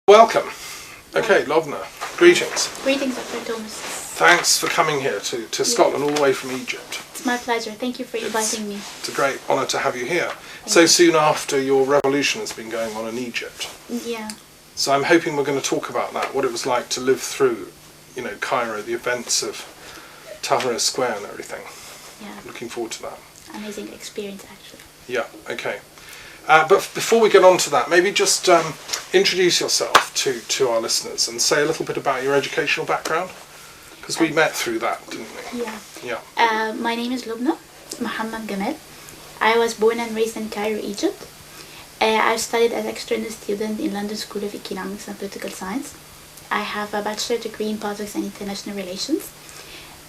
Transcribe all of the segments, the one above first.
Welcome. Okay, Lobna, greetings. Greetings, Dr. Thomas. Thanks for coming here to Scotland, all the way from Egypt. It's my pleasure. Thank you for inviting me. It's a great honour to have you here. So soon after your revolution has been going on in Egypt. Yeah. So I'm hoping we're going to talk about that, what it was like to live through, Cairo, the events of Tahrir Square and everything. Yeah. Looking forward to that. Amazing experience, actually. Yeah, okay. But before we get on to that, maybe just introduce yourself to our listeners and say a little bit about your educational background, because we met through that, didn't we? Yeah. Yeah. My name is Lobna Muhammad Gamal. I was born and raised in Cairo, Egypt. I studied as external student in London School of Economics and Political Science. I have a bachelor degree in Politics and International Relations.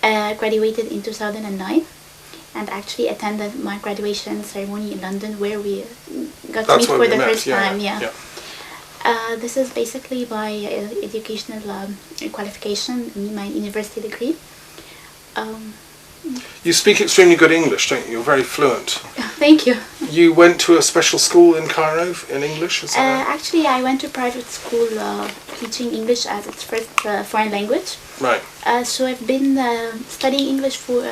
Graduated in 2009. And actually attended my graduation ceremony in London, where we got to meet for the first time. Yeah. This is basically my educational qualification, my university degree. You speak extremely good English, don't you? You're very fluent. Thank you. You went to a special school in Cairo in English, is that right? Actually, I went to private school teaching English as its first foreign language. Right. So I've been studying English for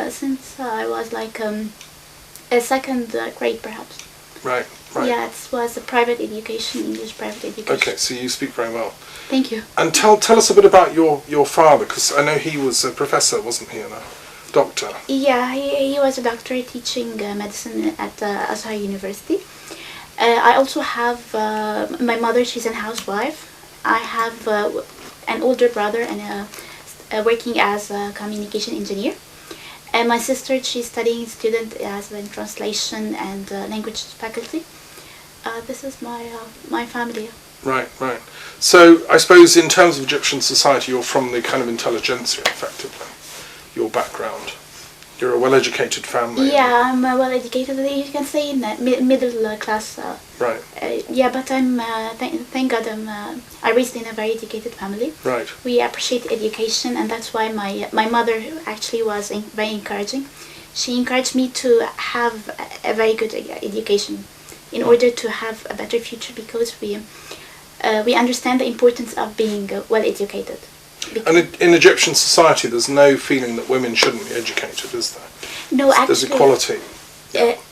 since I was like a second grade, perhaps. Right. Yeah, it was a private education, English private education. Okay, so you speak very well. Thank you. And tell us a bit about your father, because I know he was a professor, wasn't he, and a doctor? Yeah, he was a doctor teaching medicine at Azhar University. I also have my mother, she's a housewife. I have an older brother and working as a communication engineer. And my sister, she's studying student as in translation and language faculty. This is my family. Right. So I suppose in terms of Egyptian society, you're from the kind of intelligentsia, effectively, your background. You're a well-educated family. Yeah, I'm well-educated. You can say in middle class. Right. Yeah, but I'm thank God I raised in a very educated family. Right. We appreciate education, and that's why my mother actually was very encouraging. She encouraged me to have a very good education in order to have a better future, because we understand the importance of being well-educated. And in Egyptian society, there's no feeling that women shouldn't be educated, is there? No, actually, there's equality.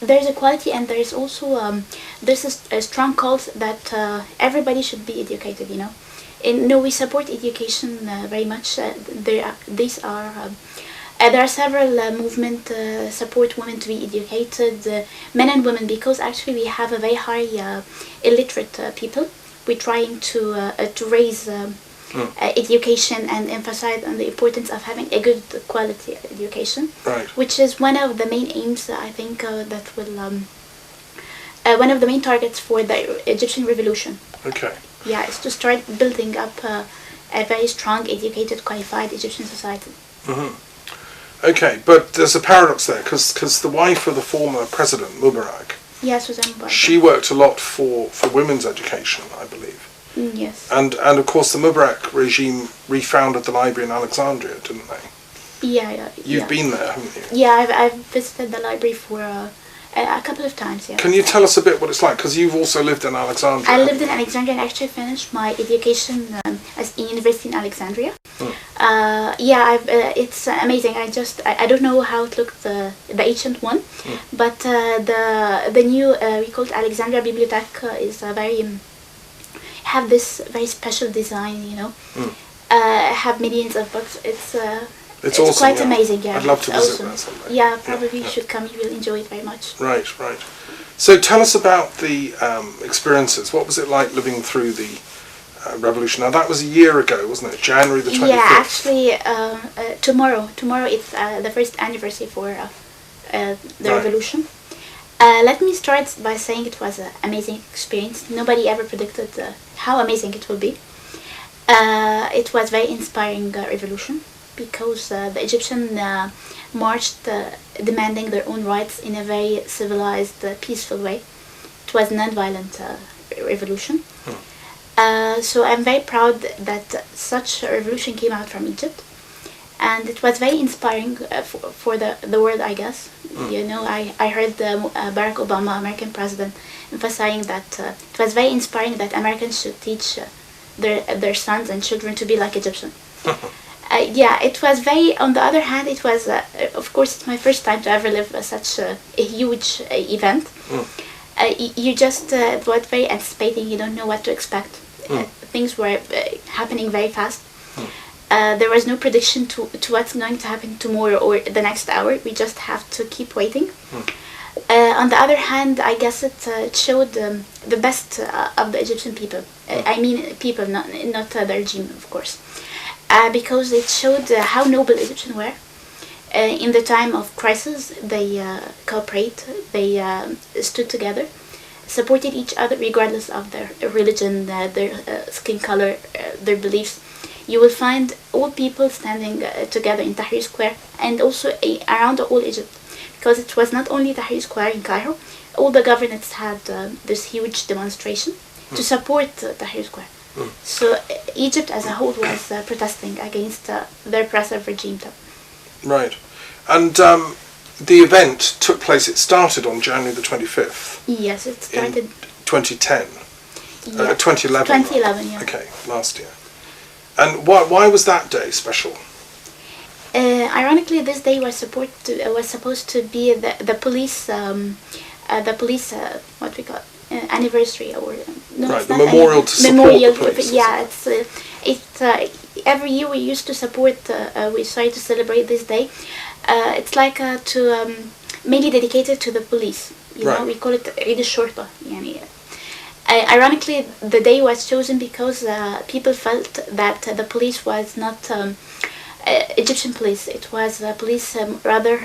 There's equality, and there's also there's a strong call that everybody should be educated. We support education very much. There are several movements support women to be educated, men and women, because actually we have a very high illiterate people. We're trying to raise education and emphasize on the importance of having a good quality education, right. Which is one of the main aims, I think, that will one of the main targets for the Egyptian revolution. Okay. Yeah, it's to start building up a very strong, educated, qualified Egyptian society. Mm-hmm. Okay, but there's a paradox there, because the wife of the former president, Mubarak, yes, Susan Mubarak, she worked a lot for women's education, I believe. Yes. And of course the Mubarak regime refounded the library in Alexandria, didn't they? Yeah. You've been there, haven't you? Yeah, I've visited the library for a couple of times, yeah. Can you tell us a bit what it's like? Because you've also lived in Alexandria. I lived in Alexandria and actually finished my education as in university in Alexandria. It's amazing. I don't know how it looked, the ancient one, but the new we call it Alexandria Bibliothèque is have this very special design, have millions of books. It's awesome, quite amazing. Yeah, I'd love to visit awesome. that someday. Yeah, probably you should come. You will enjoy it very much. Right. So tell us about the experiences. What was it like living through the revolution? Now that was a year ago, wasn't it? January the 25th. Yeah, actually, tomorrow it's the first anniversary for the revolution. Let me start by saying it was an amazing experience. Nobody ever predicted how amazing it will be. It was very inspiring revolution, because the Egyptian marched demanding their own rights in a very civilized, peaceful way. It was a nonviolent revolution. So I'm very proud that such a revolution came out from Egypt. And it was very inspiring for the world, I guess, You know, I heard Barack Obama, American president, emphasizing that it was very inspiring that Americans should teach their sons and children to be like Egyptian. Yeah, it was very. On the other hand, it was of course it's my first time to ever live such a huge event. You just it was very anticipating. You don't know what to expect. Things were happening very fast. There was no prediction to what's going to happen tomorrow or the next hour. We just have to keep waiting. On the other hand, I guess it showed the best of the Egyptian people. I mean people, not the regime, of course. Because it showed how noble Egyptians were. In the time of crisis, they cooperate, they stood together, supported each other regardless of their religion, their skin color, their beliefs. You will find all people standing together in Tahrir Square and also around the whole Egypt. Because it was not only Tahrir Square in Cairo, all the governments had this huge demonstration to support Tahrir Square. So Egypt as a whole was protesting against the oppressive regime. Right. And the event took place, it started on January the 25th. Yes, it started... In 2010. Yeah. 2011. 2011, yeah. Okay, last year. And why was that day special? Ironically, this day was supposed to be the police what we call anniversary or no, right, the memorial to support the police. Yeah, it's every year we used to support. We try to celebrate this day. It's like to mainly dedicated to the police. You know, we call it Eid al-Shorta. Ironically, the day was chosen because people felt that the police was not Egyptian police. It was police rather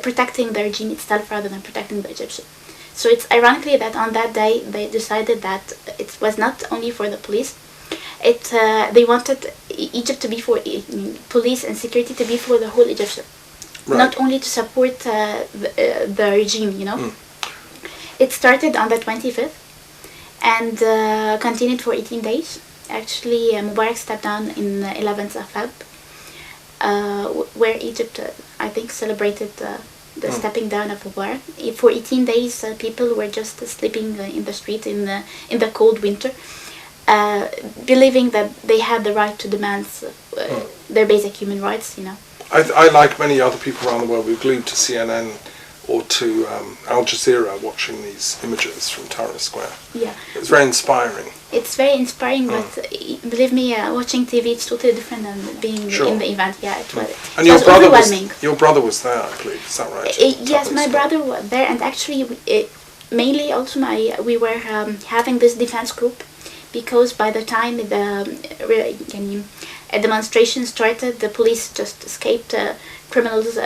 protecting the regime itself rather than protecting the Egyptian. So it's ironically that on that day they decided that it was not only for the police. They wanted Egypt to be for police and security to be for the whole Egyptian, not only to support the regime. You know, it started on the 25th and continued for 18 days. Actually, Mubarak stepped down in 11th of Feb, where Egypt, I think, celebrated the stepping down of Mubarak. For 18 days, people were just sleeping in the street in the cold winter, believing that they had the right to demand their basic human rights. You know, I like many other people around the world, we're glued to CNN or to Al Jazeera watching these images from Tahrir Square. Yeah, it's very inspiring. It's very inspiring, but believe me, watching TV it's totally different than being in the event. Yeah, it was. And your brother was there, I believe. Is that right? Yes, my brother was there, and actually, mainly also we were having this defense group, because by the time the demonstration started, the police just escaped. Criminals,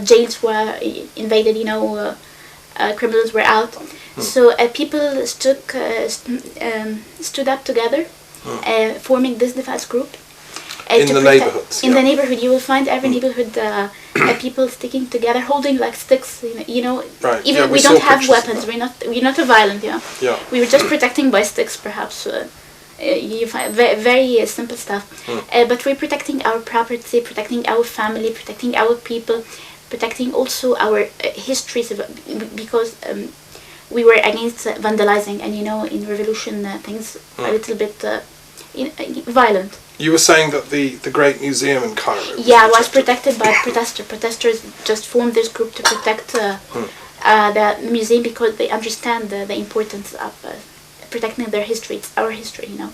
jails were invaded. You know, criminals were out. So people stood up together, forming this defense group. In the neighborhoods. In the neighborhood, you will find every neighborhood people sticking together, holding like sticks. You know, right. Even we don't have weapons. We're not violent. You know. Yeah. We were just protecting by sticks, perhaps. You find very simple stuff. But we're protecting our property, protecting our family, protecting our people, protecting also our histories, because we were against vandalizing, and you know, in revolution things a little bit violent. You were saying that the Great Museum in Cairo was protected by protesters. Protesters just formed this group to protect the museum because they understand the importance of protecting their history. It's our history, you know.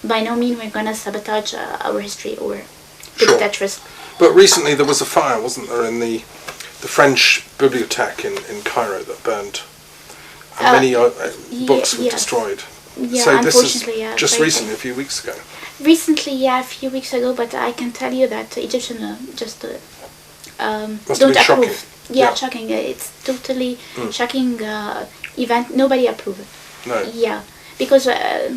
By no means we're going to sabotage our history or put it at risk. But recently there was a fire, wasn't there, in the French bibliothèque in Cairo that burned, and many books were destroyed. Yeah, so this is just recently, a few weeks ago. Recently, a few weeks ago, but I can tell you that Egyptian just Must don't have been approve. shocking. Yeah, shocking. It's totally shocking event. Nobody approved it. No. Yeah, because at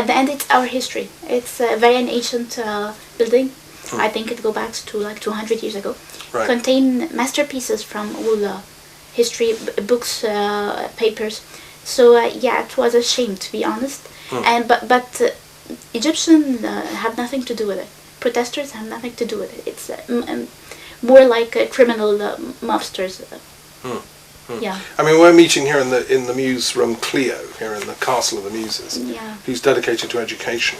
the end it's our history. It's a very ancient building. I think it goes back to like 200 years ago. Right. Contain masterpieces from all history books, papers. So it was a shame, to be honest. And but Egyptians have nothing to do with it. Protesters have nothing to do with it. It's more like criminal mobsters. Yeah. I mean, we're meeting here in the Muse room Clio, here in the Castle of the Muses, Yeah. who's dedicated to education.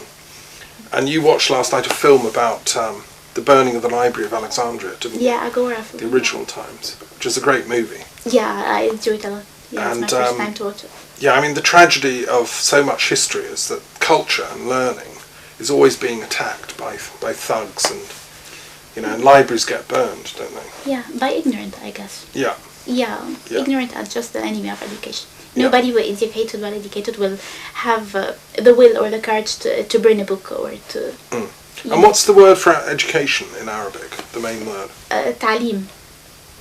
And you watched last night a film about the burning of the Library of Alexandria, didn't you? Yeah, Agora. The original times, which is a great movie. Yeah, I enjoyed it a lot. Yeah, And, it's my first time to watch it. Yeah, I mean, the tragedy of so much history is that culture and learning is always being attacked by thugs, and and libraries get burned, don't they? Yeah, by ignorant, I guess. Yeah. Yeah, Yeah. ignorant are just the enemy of education. Yeah. Nobody well educated will have the will or the courage to burn a book or to... And what's the word for education in Arabic, the main word? Ta'lim.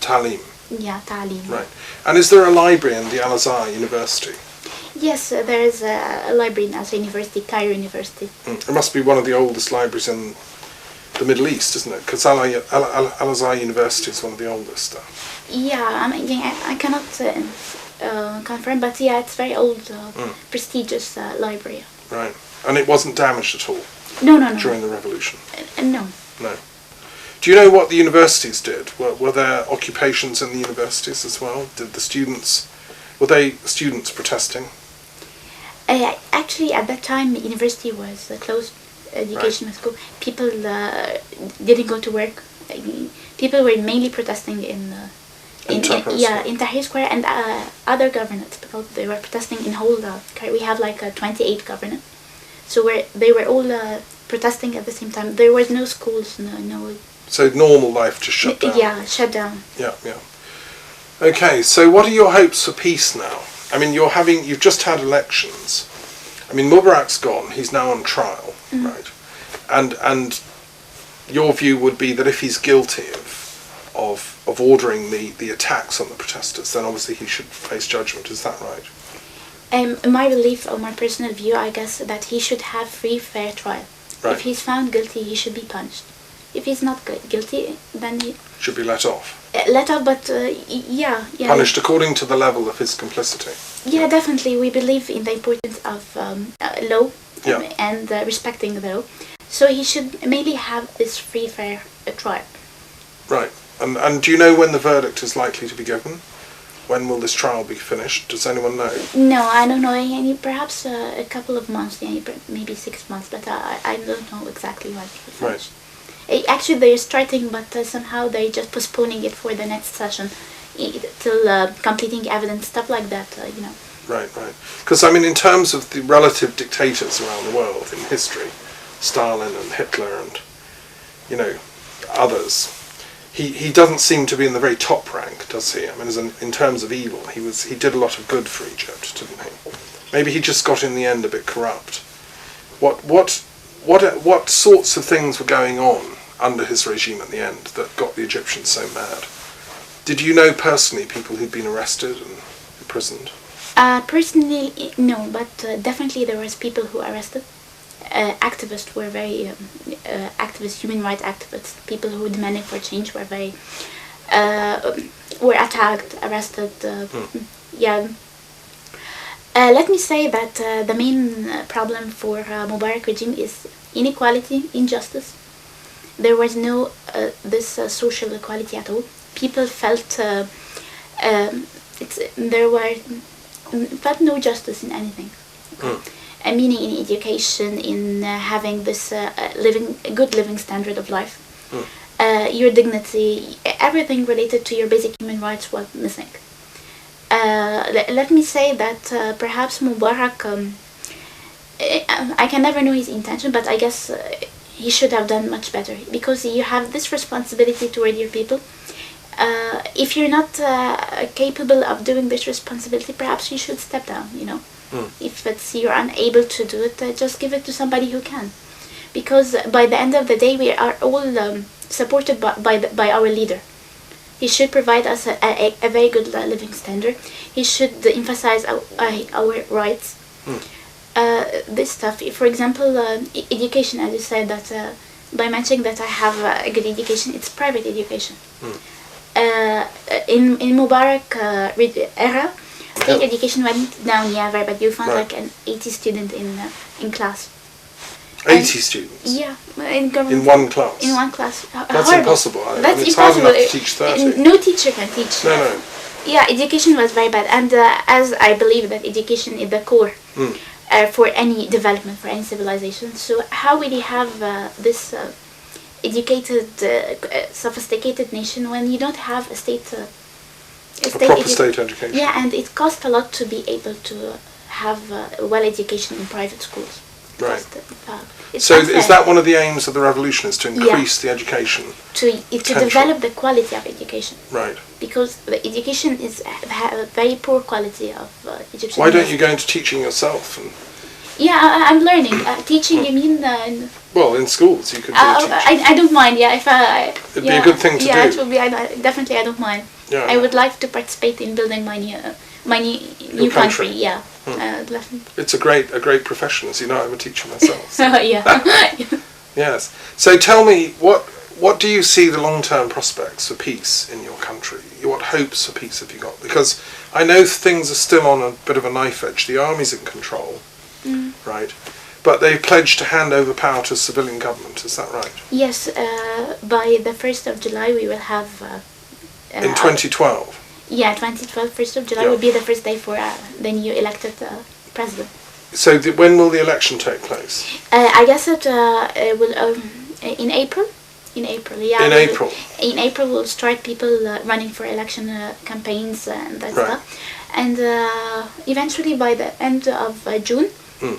Talim. Yeah, ta'lim. Right. And is there a library in the Al-Azhar University? Yes, there is a library in Al-Azhar University, Cairo University. It must be one of the oldest libraries in the Middle East, isn't it? Because Al-Azhar University is one of the oldest. Yeah, I mean, I cannot confirm, but yeah, it's very old, prestigious library. Right. And it wasn't damaged at all No. during the revolution? No. No. Do you know what the universities did? Were there occupations in the universities as well? Were they students protesting? Actually, at that time, university was closed. Education was closed. People didn't go to work. People were mainly protesting in Tahrir Square and other governorates, because they were protesting in whole Cairo. We have like 28 governorates, so they were all protesting at the same time. There was no schools, no. So normal life just shut down. Yeah, shut down. Yeah. Okay, so what are your hopes for peace now? I mean, you've just had elections. I mean, Mubarak's gone. He's now on trial, right? And your view would be that if he's guilty of ordering the attacks on the protesters, then obviously he should face judgment. Is that right? My belief or my personal view, I guess, that he should have free, fair trial. Right. If he's found guilty, he should be punished. If he's not guilty, then he should be let off. Let off, but yeah. Punished according to the level of his complicity. Yeah, definitely. We believe in the importance of law and respecting the law. So he should mainly have this free, fair trial. Right. And do you know when the verdict is likely to be given? When will this trial be finished? Does anyone know? No, I don't know. Perhaps a couple of months, maybe 6 months, but I don't know exactly when. Right. Actually, they're starting, but somehow they're just postponing it for the next session till completing evidence, stuff like that, Right. Because, I mean, in terms of the relative dictators around the world in history, Stalin and Hitler and, others, he doesn't seem to be in the very top rank, does he? I mean, in terms of evil, he did a lot of good for Egypt, didn't he? Maybe he just got in the end a bit corrupt. What sorts of things were going on under his regime at the end that got the Egyptians so mad? Did you know personally people who'd been arrested and imprisoned? Personally, no, but definitely there was people who arrested. Activists were very human rights activists. People who demanded for change were very were attacked, arrested. Yeah. Let me say that the main problem for Mubarak regime is inequality, injustice. There was no this social equality at all. People felt felt no justice in anything. Meaning in education, in having this good living standard of life, your dignity, everything related to your basic human rights was missing. Let me say that perhaps Mubarak, I can never know his intention, but I guess he should have done much better, because you have this responsibility toward your people. If you're not capable of doing this responsibility, perhaps you should step down, If you're unable to do it, just give it to somebody who can. Because by the end of the day, we are all supported by our leader. He should provide us a very good living standard. He should emphasize our rights. This stuff, for example, education, as you said, that by mentioning that I have a good education, it's private education. In Mubarak era, state education went down, very bad. You found like an 80 student in class. 80 students? Yeah, in government. In one class? In one class. That's Horrible. impossible. That's it's impossible. hard enough to teach 30. No teacher can teach. No. Yeah, education was very bad, and as I believe that education is the core for any development, for any civilization. So how will you have this educated, sophisticated nation when you don't have a proper state education? Yeah, and it costs a lot to be able to have well education in private schools. Right. It's so unfair. is that one of the aims of the revolution, is to increase the education? To develop the quality of education. Right. Because the education have a very poor quality of Egyptian. Why don't you go into teaching yourself? Yeah, I'm learning. Teaching, you mean? Well, in schools you could do teaching. I don't mind. Yeah, if it'd be a good thing to do. Yeah, it would be. Definitely, I don't mind. Yeah. I would like to participate in building my new country. Yeah. It's a great profession, as you know. I'm a teacher myself. So. Yeah. Yes. So tell me, what do you see the long-term prospects for peace in your country? What hopes for peace have you got? Because I know things are still on a bit of a knife edge. The army's in control, right? But they pledged to hand over power to civilian government. Is that right? Yes. By the 1st of July, we will have. In 2012. Yeah, 2012, 1st of July will be the first day for the new elected president. So when will the election take place? I guess it will in April. In April, yeah. In April? In April we'll start people running for election campaigns and that stuff. And eventually by the end of June,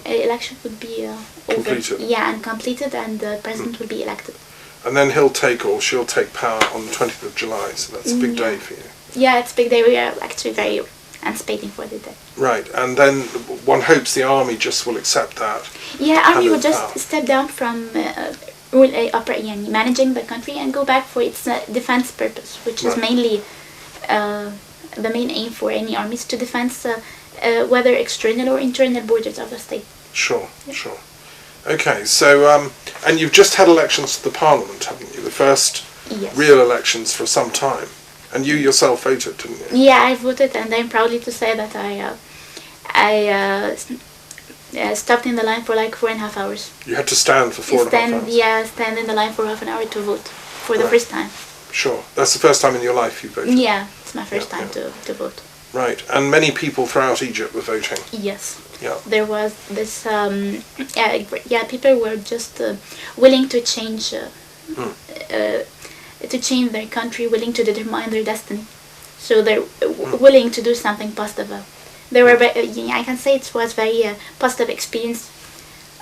election would be completed. Over. Yeah, and completed, and the president will be elected. And then she'll take power on the 20th of July, so that's a big day for you. Yeah, it's a big day. We are actually very anticipating for the day. Right, and then one hopes the army just will accept that. Yeah, army will just step down from managing the country and go back for its defense purpose, which is mainly the main aim for any army is to defend whether external or internal borders of the state. Sure. Okay, so and you've just had elections to the parliament, haven't you? The first real elections for some time. And you yourself voted, didn't you? Yeah, I voted, and I'm proudly to say that I stopped in the line for like 4.5 hours. You had to stand for 4.5 hours? Yeah, stand in the line for half an hour to vote for the first time. Sure. That's the first time in your life you voted? Yeah, it's my first time to vote. Right, and many people throughout Egypt were voting? Yes. Yeah. There was this, people were just willing to change their country, willing to determine their destiny. So they're willing to do something positive. They were, I can say it was very positive experience.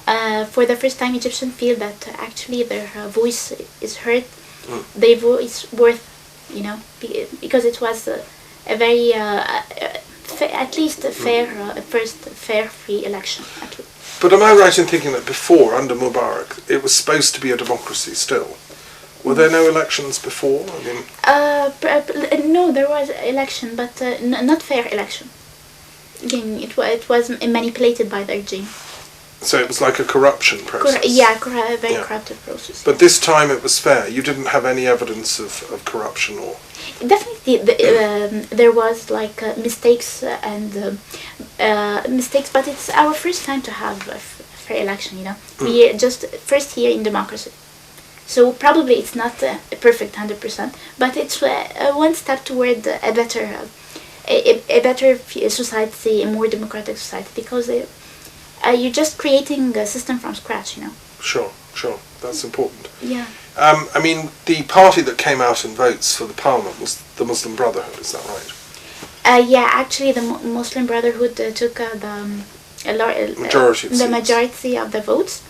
For the first time, Egyptians feel that actually their voice is heard. Their voice worth, because it was a very, at least a fair, first fair, free election. But am I right in thinking that before, under Mubarak, it was supposed to be a democracy still? Were there no elections before? No, there was election, but not fair election. Again, it was manipulated by the regime. So it was like a corruption process? Very corrupted process. But this time it was fair? You didn't have any evidence of corruption or... Definitely, there was like mistakes mistakes, but it's our first time to have a fair election, We are just first here in democracy. So probably it's not a perfect 100%, but it's one step toward a better society, a more democratic society, because you're just creating a system from scratch, Sure, that's important. Yeah. The party that came out in votes for the parliament was the Muslim Brotherhood, is that right? Actually the Muslim Brotherhood took majority of the votes.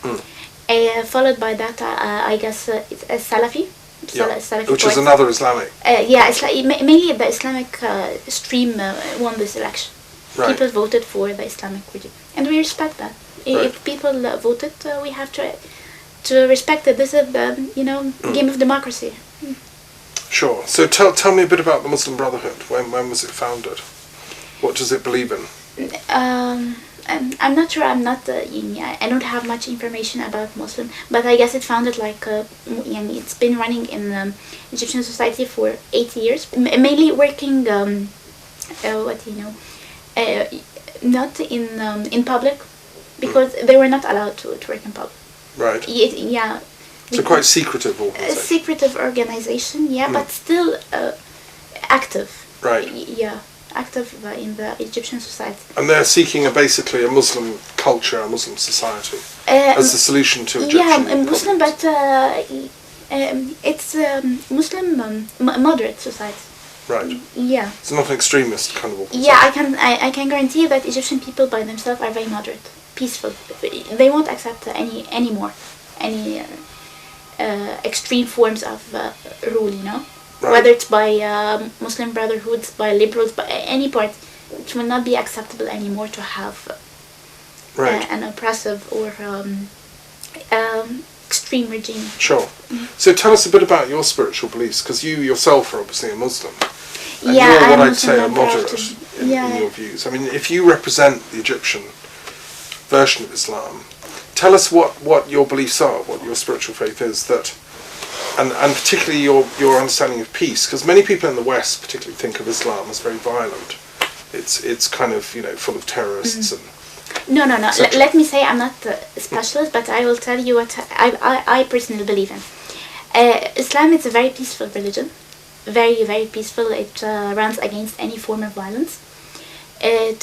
Followed by that, I guess it's a Salafi. Salafi which is another Islamic. Mainly the Islamic stream won this election. Right. People voted for the Islamic regime, and we respect that. Right. If people voted, we have to respect it. This is the game of democracy. Sure. So tell me a bit about the Muslim Brotherhood. When was it founded? What does it believe in? I'm not sure. I don't have much information about Muslim, but I guess it founded it's been running in Egyptian society for 8 years, mainly working not in public, because they were not allowed to work in public. Right. Yeah. So quite secretive A organisation. secretive organization, but still active. Right. Yeah, active in the Egyptian society. And they're seeking basically a Muslim culture, a Muslim society, as the solution to Egyptian Muslim, problems. but it's Muslim moderate society. Right. Yeah. It's not an extremist kind of organisation. Yeah, I can guarantee you that Egyptian people by themselves are very moderate, peaceful. They won't accept any extreme forms of rule, Right. whether it's by Muslim Brotherhoods, by liberals, by any part. It will not be acceptable anymore to have Right. an oppressive or extreme regime. Sure. So tell us a bit about your spiritual beliefs, because you yourself are obviously a Muslim. And Yeah, you're what I'm I'd say a Muslim, I'm proud moderate to- in your views. I mean, if you represent the Egyptian version of Islam, tell us what your beliefs are, what your spiritual faith is, and particularly your understanding of peace, because many people in the West particularly think of Islam as very violent. It's kind of, full of terrorists and No. etc. Let me say I'm not a specialist, but I will tell you what I personally believe in. Islam is a very peaceful religion. Very, very peaceful. It runs against any form of violence.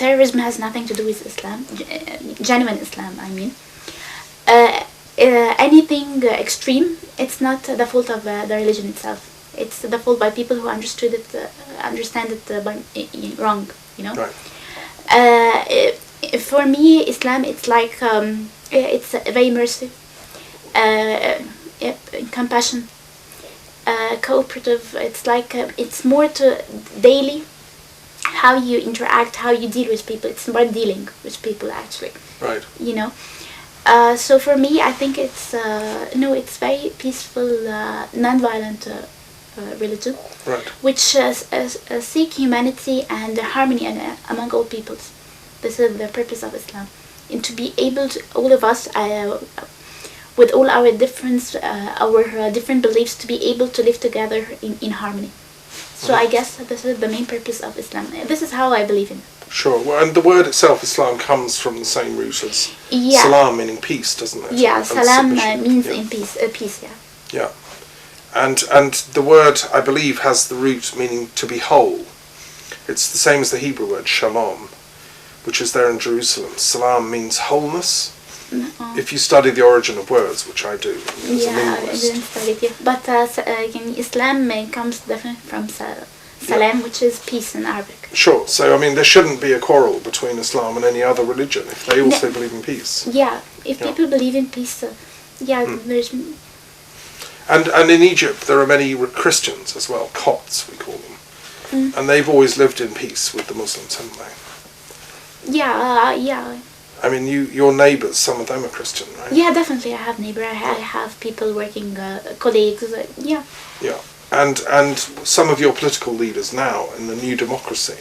Terrorism has nothing to do with Islam. Genuine Islam, I mean. Anything extreme, it's not the fault of the religion itself. It's the fault by people who understand it wrong, Right. For me, Islam, it's like it's very mercy, compassion, cooperative. It's like it's more to daily how you interact, how you deal with people. It's about dealing with people, actually. Right. So for me, I think it's very peaceful, non-violent religion, Right. which seek humanity and harmony among all peoples. This is the purpose of Islam, and to be able to, all of us, with all our different beliefs, to be able to live together in harmony. So I guess this is the main purpose of Islam. This is how I believe in it. Sure. Well, and the word itself, Islam, comes from the same root as salam, meaning peace, doesn't it? Yeah, And salam submission. means Yeah. in peace. Peace, yeah. Yeah. And the word, I believe, has the root meaning to be whole. It's the same as the Hebrew word shalom, which is there in Jerusalem. Salam means wholeness. If you study the origin of words, which I do, as a I linguist. didn't study it yet. But Islam comes definitely from salam, which is peace in Arabic. Sure. So, I mean, there shouldn't be a quarrel between Islam and any other religion if they also believe in peace. Yeah, if people believe in peace, there's... And in Egypt, there are many Christians as well, Copts, we call them. And they've always lived in peace with the Muslims, haven't they? Yeah. I mean, your neighbours, some of them are Christian, right? Yeah, definitely. I have neighbor. I have people working, colleagues. Yeah. Yeah. And some of your political leaders now in the New Democracy,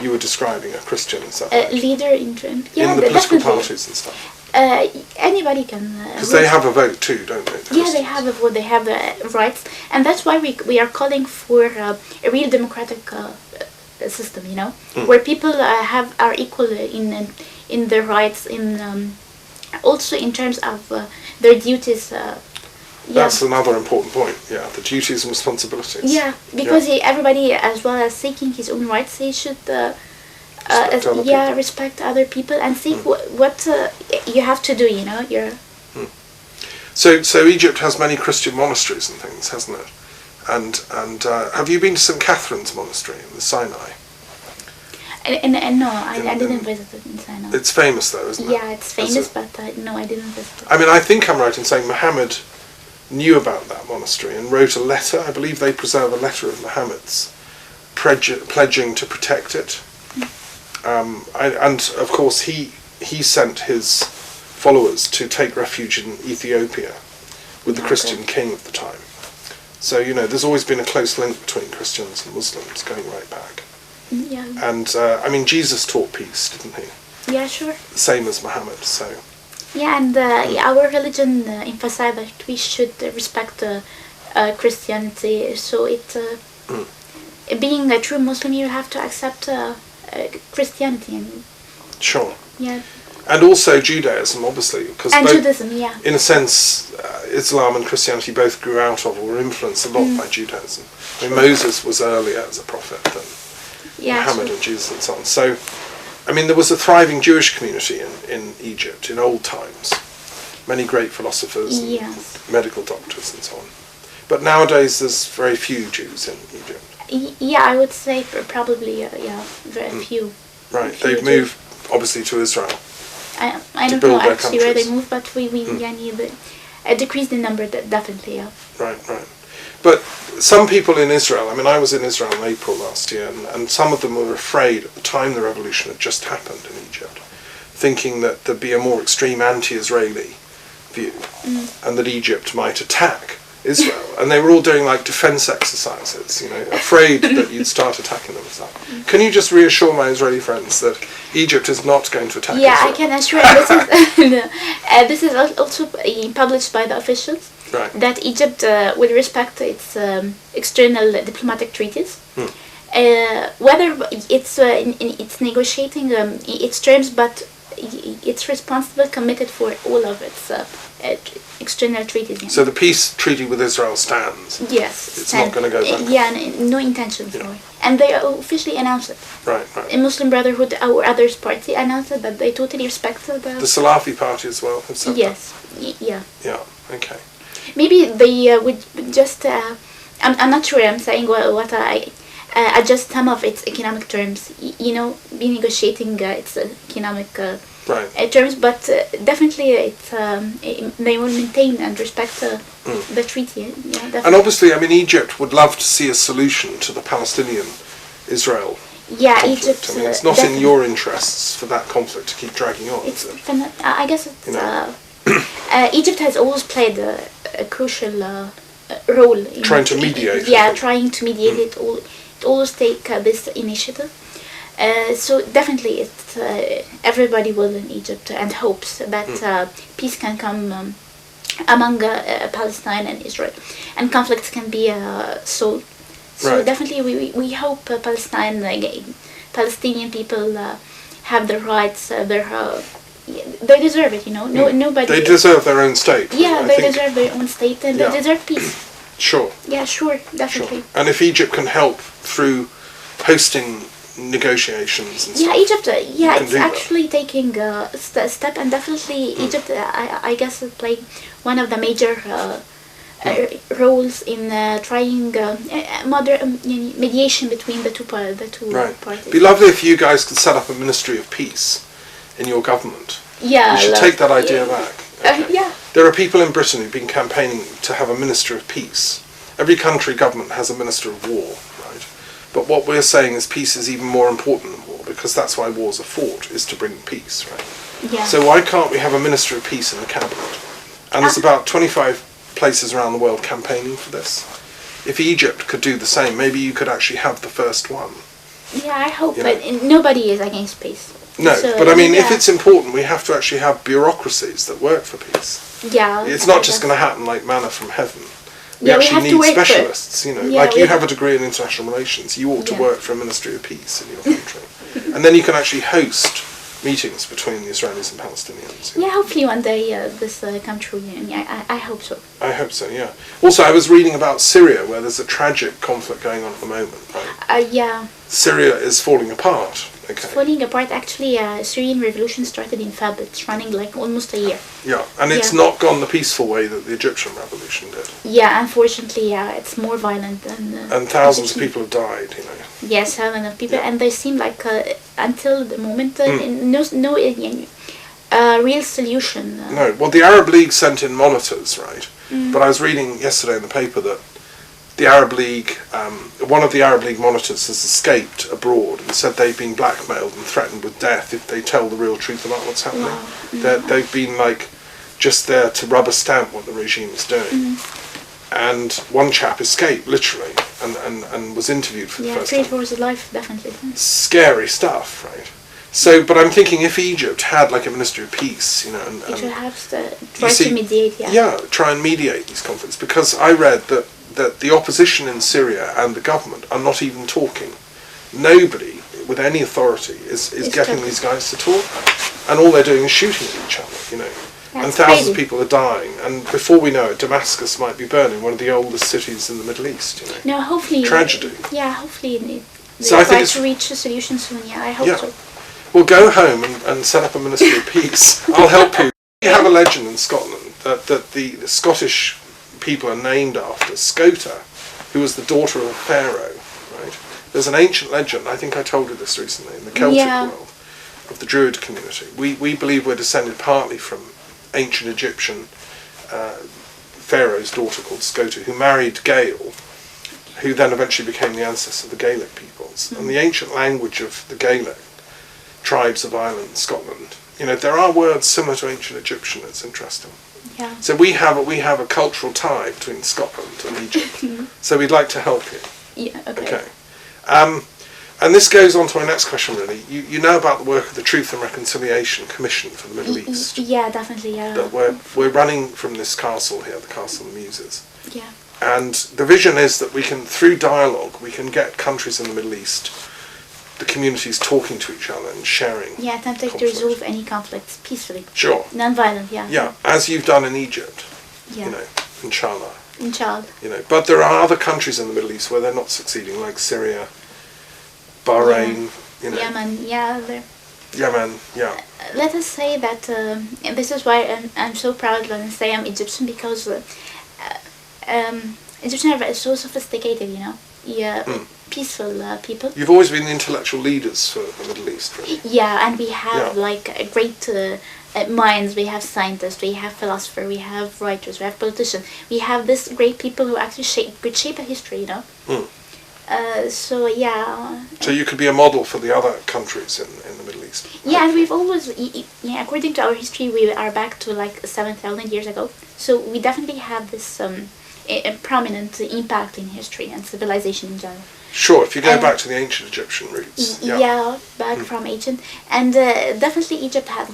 you were describing a Christian, is that right? Leader in the political definitely. parties and stuff. Anybody can. Because they have a vote too, don't they? Yeah, they have a vote. They have rights, and that's why we are calling for a real democratic system. Where people are equal in their rights, also in terms of their duties. That's another important point. Yeah, the duties and responsibilities. Yeah, because everybody, as well as seeking his own rights, he should respect other people and see what you have to do. You're. So Egypt has many Christian monasteries and things, hasn't it? And have you been to St. Catherine's Monastery in the Sinai? No, I didn't visit it in Sinai. It's famous though, isn't it? Yeah, it's famous, but no, I didn't visit it. I mean, I think I'm right in saying Muhammad knew about that monastery and wrote a letter. I believe they preserve a letter of Muhammad's pledging to protect it. And of course he sent his followers to take refuge in Ethiopia with the Christian king of the time. So, there's always been a close link between Christians and Muslims going right back. Yeah. And, I mean, Jesus taught peace, didn't he? Yeah, sure. Same as Muhammad, so... Yeah, and our religion emphasizes that we should respect Christianity. So being a true Muslim, you have to accept Christianity. Sure. Yeah. And also Judaism, obviously, because And Judaism, yeah. in a sense, Islam and Christianity both grew out of or were influenced a lot by Judaism. I mean, Moses was earlier as a prophet than Muhammad and Jesus and so on. So, I mean, there was a thriving Jewish community in Egypt in old times. Many great philosophers and medical doctors and so on. But nowadays there's very few Jews in Egypt. Yeah, I would say probably, very few. Right, they've moved obviously to Israel. I don't know actually where they moved, but we need a decrease in number, definitely, yeah. Right. But some people in Israel, I mean, I was in Israel in April last year, and some of them were afraid at the time the revolution had just happened in Egypt, thinking that there'd be a more extreme anti-Israeli view, and that Egypt might attack Israel. And they were all doing like defense exercises, afraid that you'd start attacking them. Can you just reassure my Israeli friends that Egypt is not going to attack Israel? Yeah, I can assure you. This is also published by the officials. Right. That Egypt will respect its external diplomatic treaties. Whether it's negotiating its terms, but it's responsible, committed for all of its external treaties. So the peace treaty with Israel stands? Yes. It's not going to go back? Yeah, no intention for it. And they officially announced it. Right. The Muslim Brotherhood or others party announced it, that they totally respect the Salafi party as well have said yes. that? Yeah. Yeah, okay. Maybe they would just... I'm not sure I'm saying what I... adjust some of its economic terms, be negotiating its economic terms, but definitely they will maintain and respect the treaty. Yeah, and obviously, I mean, Egypt would love to see a solution to the Palestinian-Israel conflict. Egypt. I mean, it's not in your interests for that conflict to keep dragging on. I guess it's... Egypt has always played a crucial role in trying to mediate. Trying to mediate it all. Always take this initiative. So definitely it's everybody will in Egypt and hopes that peace can come among Palestine and Israel, and conflicts can be solved. So definitely we hope Palestinian people have their rights, they deserve it, nobody... They deserve their own state. Yeah, they deserve their own state, and they deserve peace. Sure. Yeah, sure, definitely. Sure. And if Egypt can help through hosting negotiations and stuff, Egypt, it's actually taking a step, and definitely Egypt, I guess, will play one of the major roles in trying mediation between the two parties. It'd be lovely if you guys could set up a Ministry of Peace in your government. Yeah, we should take that idea back. Okay. There are people in Britain who've been campaigning to have a Minister of Peace. Every country government has a Minister of War, right? But what we're saying is peace is even more important than war, because that's why wars are fought, is to bring peace, right? Yeah. So why can't we have a Minister of Peace in the cabinet? And there's about 25 places around the world campaigning for this. If Egypt could do the same, maybe you could actually have the first one. Yeah, I hope, but nobody is against peace. No, but I mean, if it's important, we have to actually have bureaucracies that work for peace. Yeah. It's not just going to happen like manna from heaven. We we actually have need specialists, like you have a degree in international relations, you ought to work for a Ministry of Peace in your country. And then you can actually host meetings between the Israelis and Palestinians. Yeah, hopefully one day this come true. I hope so. I hope so, yeah. Also, I was reading about Syria, where there's a tragic conflict going on at the moment, right? Yeah. Syria is falling apart. Okay. It's falling apart. Actually, Syrian revolution started in Feb. It's running like almost a year. Yeah, and it's not gone the peaceful way that the Egyptian revolution did. Yeah, unfortunately, it's more violent than... and thousands of people have died, Yes, thousands of people, and they seem like, until the moment, no real solution. No, well, the Arab League sent in monitors, right? But I was reading yesterday in the paper that the Arab League, one of the Arab League monitors has escaped abroad and said they've been blackmailed and threatened with death if they tell the real truth about what's happening. Wow. They've been just there to rubber stamp what the regime is doing. And one chap escaped, literally, and was interviewed for the first time. Yeah, for his life, definitely. Scary stuff, right? So, but I'm thinking if Egypt had a Ministry of Peace, and it should have to try to mediate, try and mediate these conflicts, because I read that the opposition in Syria and the government are not even talking. Nobody with any authority is getting these guys to talk. and all they're doing is shooting at each other, you know. That's and thousands of crazy. people are dying, and before we know it, Damascus might be burning, one of the oldest cities in the Middle East, you know. No, hopefully. Tragedy. Yeah, hopefully they So I think try it's- to reach a solution soon. Yeah, I hope Yeah. so. Well, go home and set up a Ministry of Peace. I'll help you. We have a legend in Scotland that the Scottish people are named after Scota, who was the daughter of a pharaoh, right? There's an ancient legend, I think I told you this recently, in the Celtic world, of the Druid community. We believe we're descended partly from ancient Egyptian pharaoh's daughter called Scota, who married Gael, who then eventually became the ancestor of the Gaelic peoples. And the ancient language of the Gaelic tribes of Ireland and Scotland, you know, there are words similar to ancient Egyptian. It's interesting. Yeah. So we have a cultural tie between Scotland and Egypt. So we'd like to help you. Yeah. Okay. Okay. And this goes on to my next question, really. You know about the work of the Truth and Reconciliation Commission for the Middle East. Yeah, definitely. Yeah. That we're running from this castle here, the Castle of the Muses. Yeah. And the vision is that we can, through dialogue, we can get countries in the Middle East, the communities talking to each other and sharing. Yeah, attempting to conflict. resolve any conflicts peacefully. Sure. Non-violent. Yeah. Yeah, as you've done in Egypt, Yeah. you know, inshallah. Inshallah. You know, but there are other countries in the Middle East where they're not succeeding, like Syria, Bahrain, you know, Yemen. Yeah. Yemen, yeah. Let us say that, and this is why I'm so proud when I say I'm Egyptian, because Egyptians are so sophisticated, you know. Yeah, peaceful people. You've always been the intellectual leaders for the Middle East, really. Yeah, and we have Yeah. like great minds. We have scientists, we have philosophers, we have writers, we have politicians. We have this great people who actually could shape a history, you know. So yeah. So you could be a model for the other countries in the Middle East. Yeah, and we've always, according to our history, we are back to like 7,000 years ago. So we definitely have this a prominent impact in history and civilization in general. Sure, if you go back to the ancient Egyptian roots. Yeah, back from ancient. And definitely Egypt had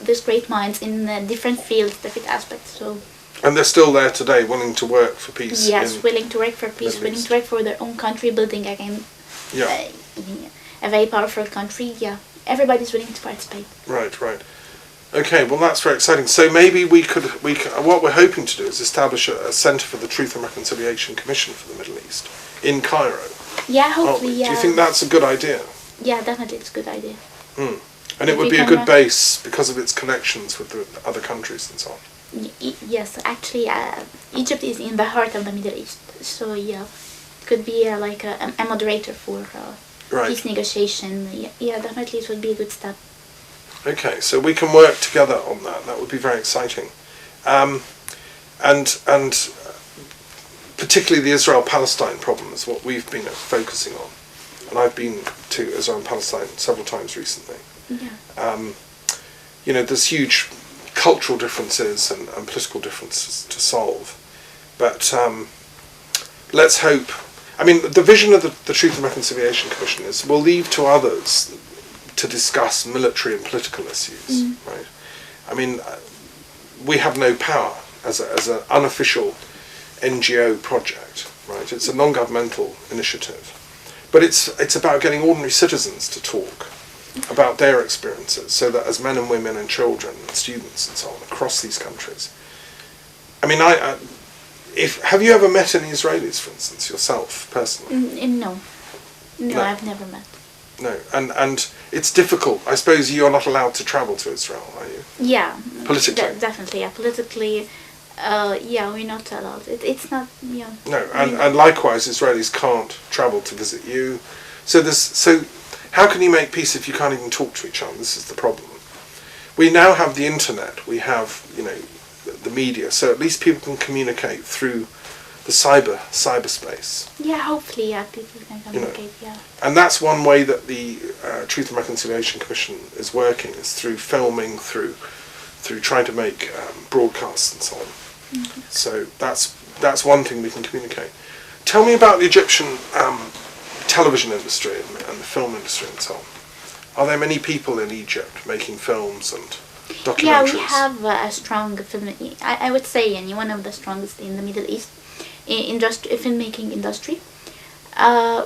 these great minds in different fields, different aspects. So And they're still there today, willing to work for peace. yes, in willing to work for peace, Middle willing East. to work for their own country, building again Yeah, a very powerful country. Yeah, everybody's willing to participate. right. Okay, well that's very exciting. So maybe we could what we're hoping to do is establish a Centre for the Truth and Reconciliation Commission for the Middle East in Cairo. Yeah, aren't we? hopefully, yeah. Do you think that's a good idea? Yeah, definitely, it's a good idea. And it If would we be a can good base because of its connections with the other countries and so on. Yes, actually, Egypt is in the heart of the Middle East, so yeah, it could be like a moderator for Right. peace negotiation. Yeah, definitely, it would be a good step. Okay, so we can work together on that. That would be very exciting. And particularly the Israel-Palestine problem is what we've been focusing on. And I've been to Israel and Palestine several times recently. Yeah. You know, there's huge cultural differences and political differences to solve. But let's hope. I mean, the vision of the Truth and Reconciliation Commission is we'll leave to others to discuss military and political issues, right? I mean, we have no power as an unofficial NGO project, right? It's a non-governmental initiative. But it's about getting ordinary citizens to talk about their experiences, so that as men and women and children and students and so on across these countries. I mean, have you ever met any Israelis, for instance, yourself personally? No, No. I've never met. No, and it's difficult. I suppose you're not allowed to travel to Israel, are you? Yeah, Politically? definitely. Yeah, politically. Yeah, we're not allowed. It's not. Yeah. No, and likewise, Israelis can't travel to visit you. So how can you make peace if you can't even talk to each other? This is the problem. We now have the internet. We have, you know, the media. So at least people can communicate through the cyberspace. Yeah, hopefully, yeah, people can communicate. Yeah. And that's one way that the Truth and Reconciliation Commission is working, is through filming, through trying to make broadcasts and so on. Mm-hmm. So that's one thing we can communicate. Tell me about the Egyptian television industry and the film industry and so on. Are there many people in Egypt making films and documentaries? Yeah, we have a strong film. I would say, one of the strongest in the Middle East, filmmaking industry.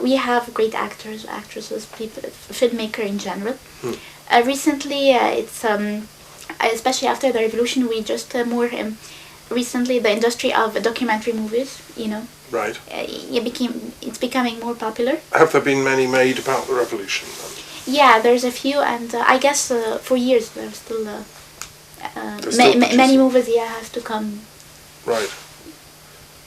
We have great actors, actresses, people, filmmaker in general. Recently, it's especially after the revolution, we just recently the industry of documentary movies, Right. It's becoming more popular. Have there been many made about the revolution then? Yeah, there's a few, and I guess for years there's still still many movies. Have to come. Right.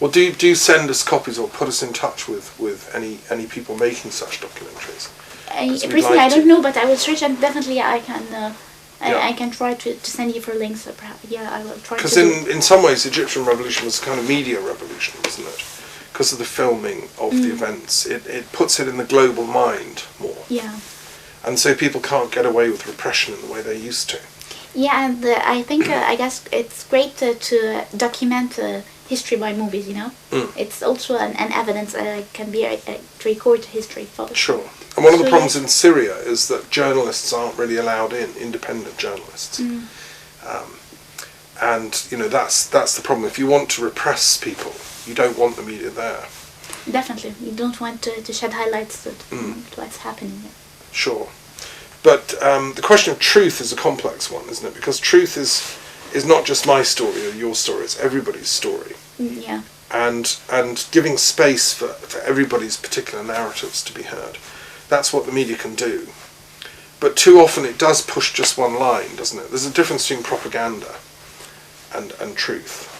Well, do you send us copies or put us in touch with any people making such documentaries? Personally, I don't know, but I will search, and definitely I can. I can try to send you for links. Perhaps, I will try. Because in some ways, the Egyptian revolution was a kind of media revolution, wasn't it? Because of the filming of the events, it puts it in the global mind more. Yeah. And so people can't get away with repression in the way they used to. Yeah, and I think I guess it's great to document history by movies. It's also an evidence can be to record history. Sure. And one of the problems in Syria is that journalists aren't really allowed in, independent journalists. And that's the problem. If you want to repress people, you don't want the media there. Definitely, you don't want to shed highlights to what's happening. Sure. But the question of truth is a complex one, isn't it? Because truth is not just my story or your story, it's everybody's story. Yeah. And giving space for everybody's particular narratives to be heard. That's what the media can do. But too often it does push just one line, doesn't it? There's a difference between propaganda and truth.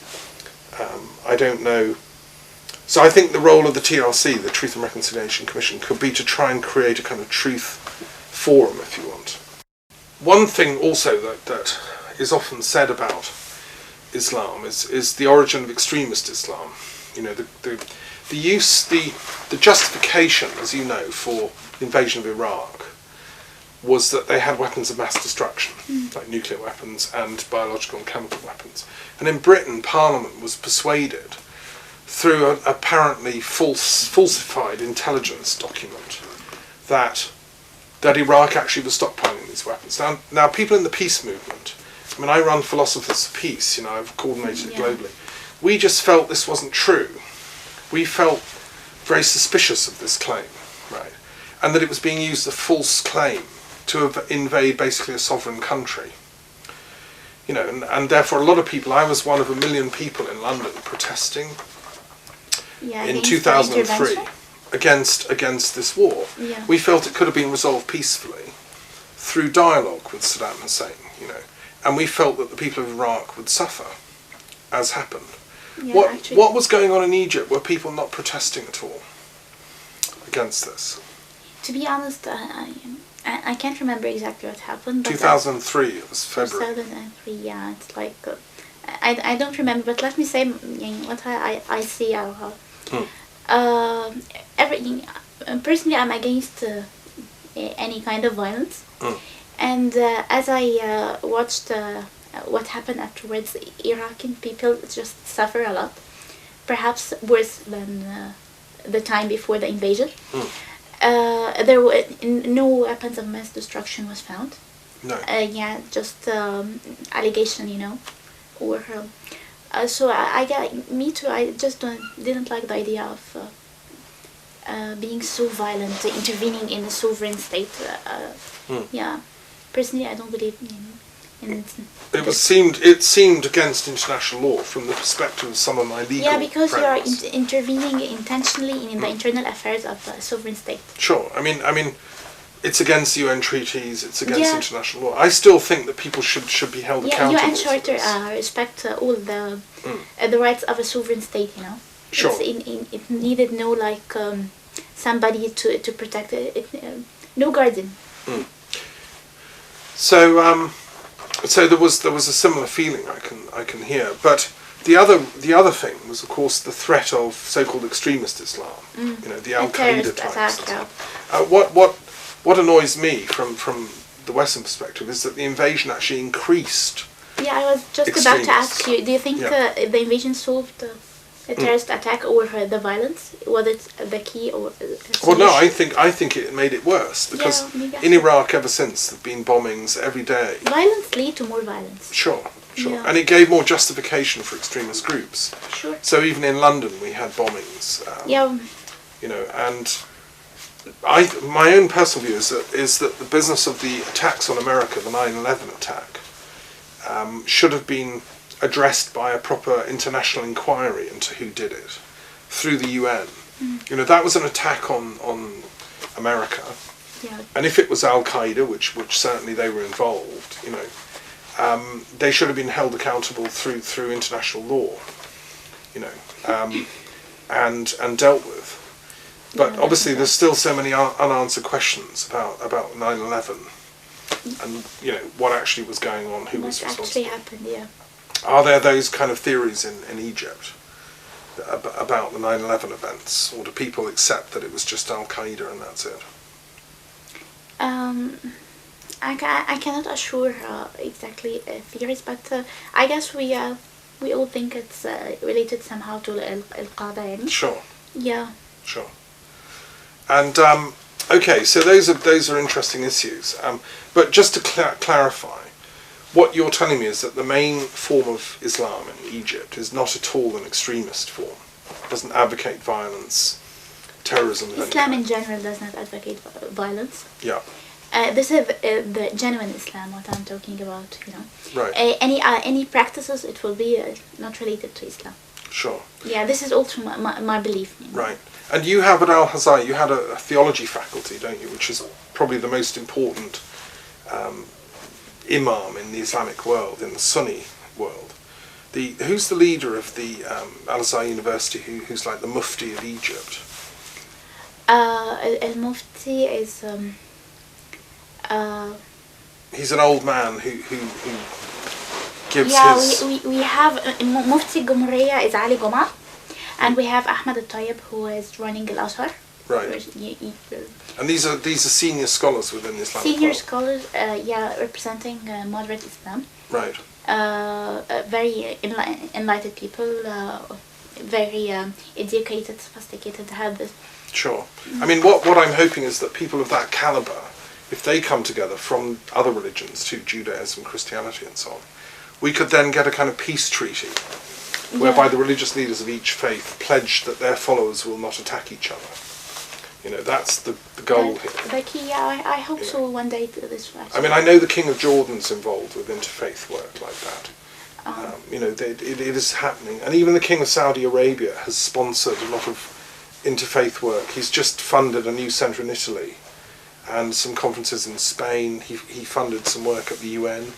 I don't know. So I think the role of the TRC, the Truth and Reconciliation Commission, could be to try and create a kind of truth forum, if you want. One thing also that is often said about Islam is the origin of extremist Islam. The justification, as you know, for the invasion of Iraq was that they had weapons of mass destruction, like nuclear weapons and biological and chemical weapons. And in Britain, Parliament was persuaded through an apparently falsified intelligence document that Iraq actually was stockpiling these weapons. Now people in the peace movement, I run Philosophers of Peace, I've coordinated it globally. We just felt this wasn't true. We felt very suspicious of this claim, right? And that it was being used as a false claim to invade basically a sovereign country. And therefore a lot of people, I was one of 1 million people in London protesting in 2003 against this war. Yeah. We felt it could have been resolved peacefully through dialogue with Saddam Hussein, and we felt that the people of Iraq would suffer, as happened. Yeah, What was going on in Egypt? Were people not protesting at all against this? To be honest, I can't remember exactly what happened. But 2003, it was February. 2003, yeah, it's like I don't remember, but let me say what I see. Everything. Personally, I'm against any kind of violence, and as I watched what happened afterwards, Iraqi people just suffer a lot, perhaps worse than the time before the invasion. There were no weapons of mass destruction was found. No. Just allegation, or so me too. I just didn't like the idea of being so violent, intervening in a sovereign state. Yeah, personally, I don't believe in. It seemed against international law from the perspective of some of my legal friends. Yeah, because you are intervening intentionally in the internal affairs of a sovereign state. Sure. I mean, it's against UN treaties. It's against international law. I still think that people should be held accountable. UN Charter respect all the rights of a sovereign state. Sure. It needed no somebody to protect it. No guardian. So there was a similar feeling I can hear, but the other thing was of course the threat of so-called extremist Islam, the Al Qaeda types. What annoys me from the Western perspective is that the invasion actually increased. Yeah, I was just about to ask you. Do you think the invasion solved the terrorist attack or the violence? Was it the key or? Well, no. I think it made it worse because in Iraq ever since there've been bombings every day. Violence leads to more violence. Sure. Yeah. And it gave more justification for extremist groups. Sure. So even in London we had bombings. and my own personal view is that the business of the attacks on America, the 9/11 attack, should have been addressed by a proper international inquiry into who did it through the UN. That was an attack on America, and if it was Al-Qaeda, which certainly they were involved, they should have been held accountable through international law, and dealt with. But obviously there's still so many unanswered questions about 9/11 and what actually was going on, who was responsible. What actually happened, Are there those kind of theories in Egypt about the 9/11 events, or do people accept that it was just Al-Qaeda and that's it? I cannot assure exactly theories, but I guess we all think it's related somehow to Al-Qaeda. Sure. Yeah. Sure. And okay, so those are interesting issues. But just to clarify, what you're telling me is that the main form of Islam in Egypt is not at all an extremist form. It doesn't advocate violence, terrorism. Islam in general does not advocate violence. Yeah. This is the genuine Islam, what I'm talking about. Right. Any practices, it will be not related to Islam. Sure. Yeah, this is also my belief. Right. And you have at Al-Azhar, you had a theology faculty, don't you, which is probably the most important imam in the Islamic world, in the Sunni world. Who's the leader of the Al-Azhar University, who's like the Mufti of Egypt? Al-Mufti is... he's an old man who gives his... we have Mufti Gumriya is Ali Goma, and we have Ahmed al-Tayyib, who is running Al-Azhar. Right. And these are senior scholars within the Islamic Senior world. scholars, representing moderate Islam. Right. Very enlightened people, very educated, sophisticated, have this. Sure. I mean, what I'm hoping is that people of that caliber, if they come together from other religions, to Judaism, Christianity and so on, we could then get a kind of peace treaty whereby the religious leaders of each faith pledge that their followers will not attack each other. That's the goal here. I hope so one day this way. I mean, I know the King of Jordan's involved with interfaith work like that. It is happening. And even the King of Saudi Arabia has sponsored a lot of interfaith work. He's just funded a new centre in Italy and some conferences in Spain. He funded some work at the UN.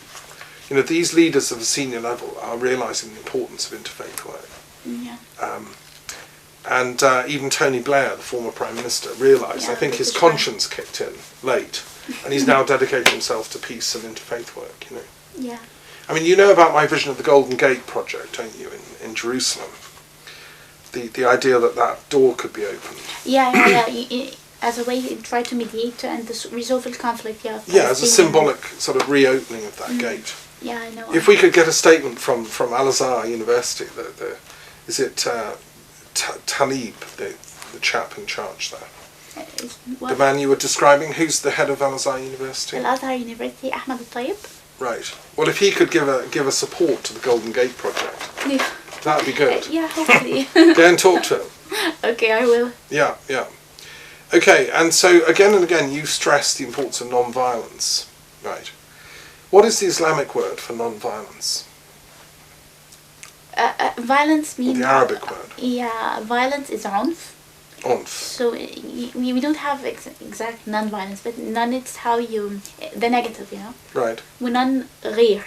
These leaders of a senior level are realising the importance of interfaith work. Yeah. And even Tony Blair, the former Prime Minister, realised, I think his conscience kicked in late, and he's now dedicated himself to peace and interfaith work, Yeah. I mean, you know about my vision of the Golden Gate project, don't you, in Jerusalem? The idea that door could be opened. Yeah. As a way to try to mediate and resolve the conflict, Yeah, as a symbolic sort of reopening of that gate. Yeah, I know. If we could get a statement from Al-Azhar University, is it Talib, the chap in charge there? The man you were describing, who's the head of Al-Azhar University? Al-Azhar University, Ahmed al-Tayyib. Right. Well, if he could give a support to the Golden Gate project, that would be good. Yeah, hopefully. Go and talk to him. Okay, I will. Yeah. Okay, and so again and again you stress the importance of non-violence, right? What is the Islamic word for non-violence? Violence means... The Arabic word. Yeah, violence is unf. Unf. So we don't have exact non-violence, but none it's how you... the negative, Right. ونون غير.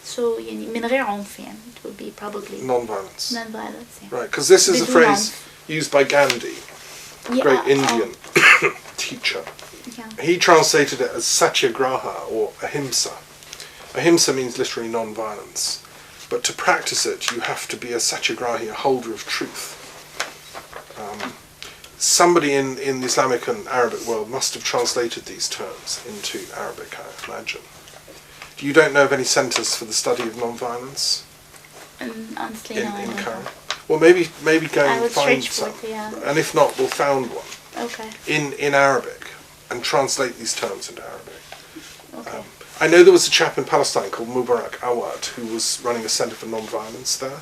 So من غير عنف it would be probably... Non-violence. Non-violence, yeah. Right, because this is a phrase used by Gandhi, great Indian teacher. Yeah. He translated it as satyagraha or ahimsa. Ahimsa means literally non-violence. But to practice it, you have to be a satyagrahi, a holder of truth. Somebody in the Islamic and Arabic world must have translated these terms into Arabic, I imagine. You don't know of any centres for the study of non-violence? Honestly, no, I don't know. Well, maybe go and find some. And if not, we'll found one. Okay. In Arabic, and translate these terms into Arabic. Okay. I know there was a chap in Palestine called Mubarak Awad who was running a centre for non-violence there,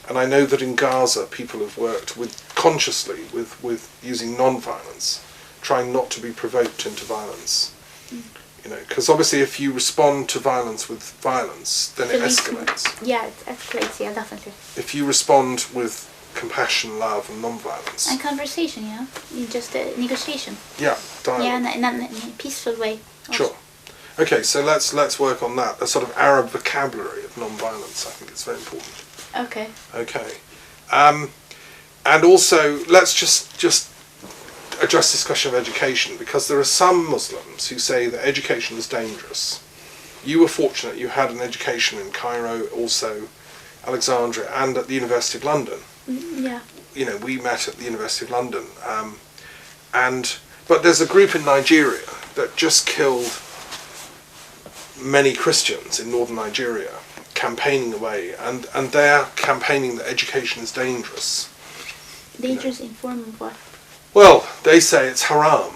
And I know that in Gaza people have worked consciously with using non-violence, trying not to be provoked into violence. You know, because obviously if you respond to violence with violence, then it escalates. Yeah, it escalates, yeah, definitely. If you respond with compassion, love and non-violence. And conversation, you know, just negotiation. Yeah, dialogue. Yeah, in a peaceful way. Also. Sure. Okay, so let's work on that. A sort of Arab vocabulary of non-violence. I think it's very important. Okay. Okay. And also, let's just address this question of education, because there are some Muslims who say that education is dangerous. You were fortunate, you had an education in Cairo, also Alexandria, and at the University of London. Yeah. You know, we met at the University of London. But there's a group in Nigeria that just killed many Christians in northern Nigeria, campaigning away, and they're campaigning that education is dangerous. Dangerous in form of what? Well, they say it's haram.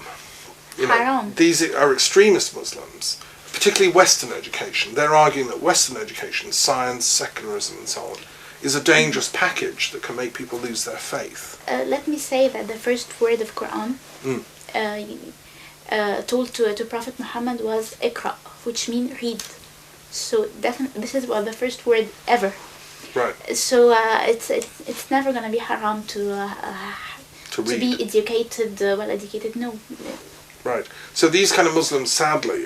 You know, Haram. these are extremist Muslims, particularly Western education. They're arguing that Western education, science, secularism and so on, is a dangerous package that can make people lose their faith. Let me say that the first word of Quran told to Prophet Muhammad was Iqra, which means read. So definitely, this is the first word ever. Right. So it's never gonna be haram to be educated, well educated. No. Right. So these kind of Muslims, sadly,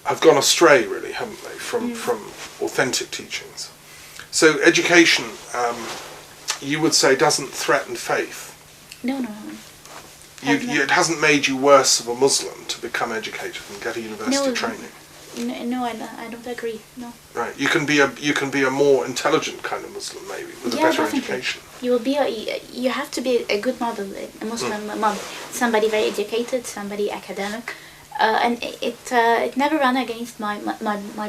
have gone astray, really, haven't they, from authentic teachings. So education, you would say, doesn't threaten faith. No. It hasn't made you worse of a Muslim to become educated and get a university training. No, I don't agree. No. Right. You can be a more intelligent kind of Muslim, maybe, with a better definitely. education. You have to be a good model, a Muslim model, somebody very educated, somebody academic, and it never ran against my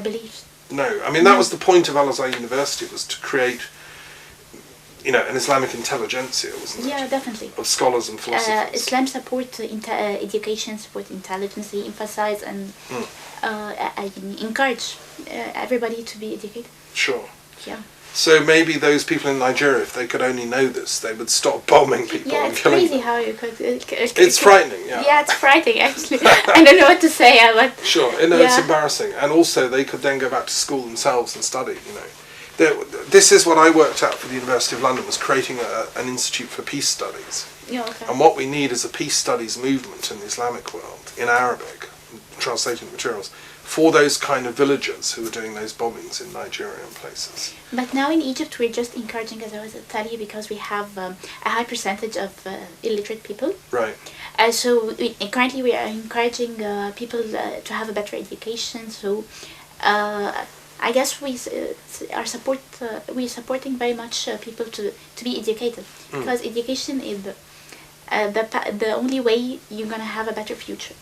beliefs. No, I mean that was the point of Al-Azhar University, was to create, you know, an Islamic intelligentsia, wasn't it? Yeah, definitely. Of scholars and philosophers. Islam support education, support intelligence, emphasize and encourage everybody to be educated. Sure. Yeah. So maybe those people in Nigeria, if they could only know this, they would stop bombing people and killing them. Yeah, it's crazy how you could... It's frightening, yeah. Yeah, it's frightening, actually. I don't know what to say, but... Sure, it's embarrassing. And also, they could then go back to school themselves and study, you know. This is what I worked out for the University of London, was creating an institute for peace studies. Yeah, okay. And what we need is a peace studies movement in the Islamic world, in Arabic, translating materials, for those kind of villagers who are doing those bombings in Nigeria and places. But now in Egypt we're just encouraging, as I was telling you, because we have a high percentage of illiterate people. Right. So currently we are encouraging people to have a better education. So I guess we're supporting very much people to be educated, because education is the only way you're gonna have a better future.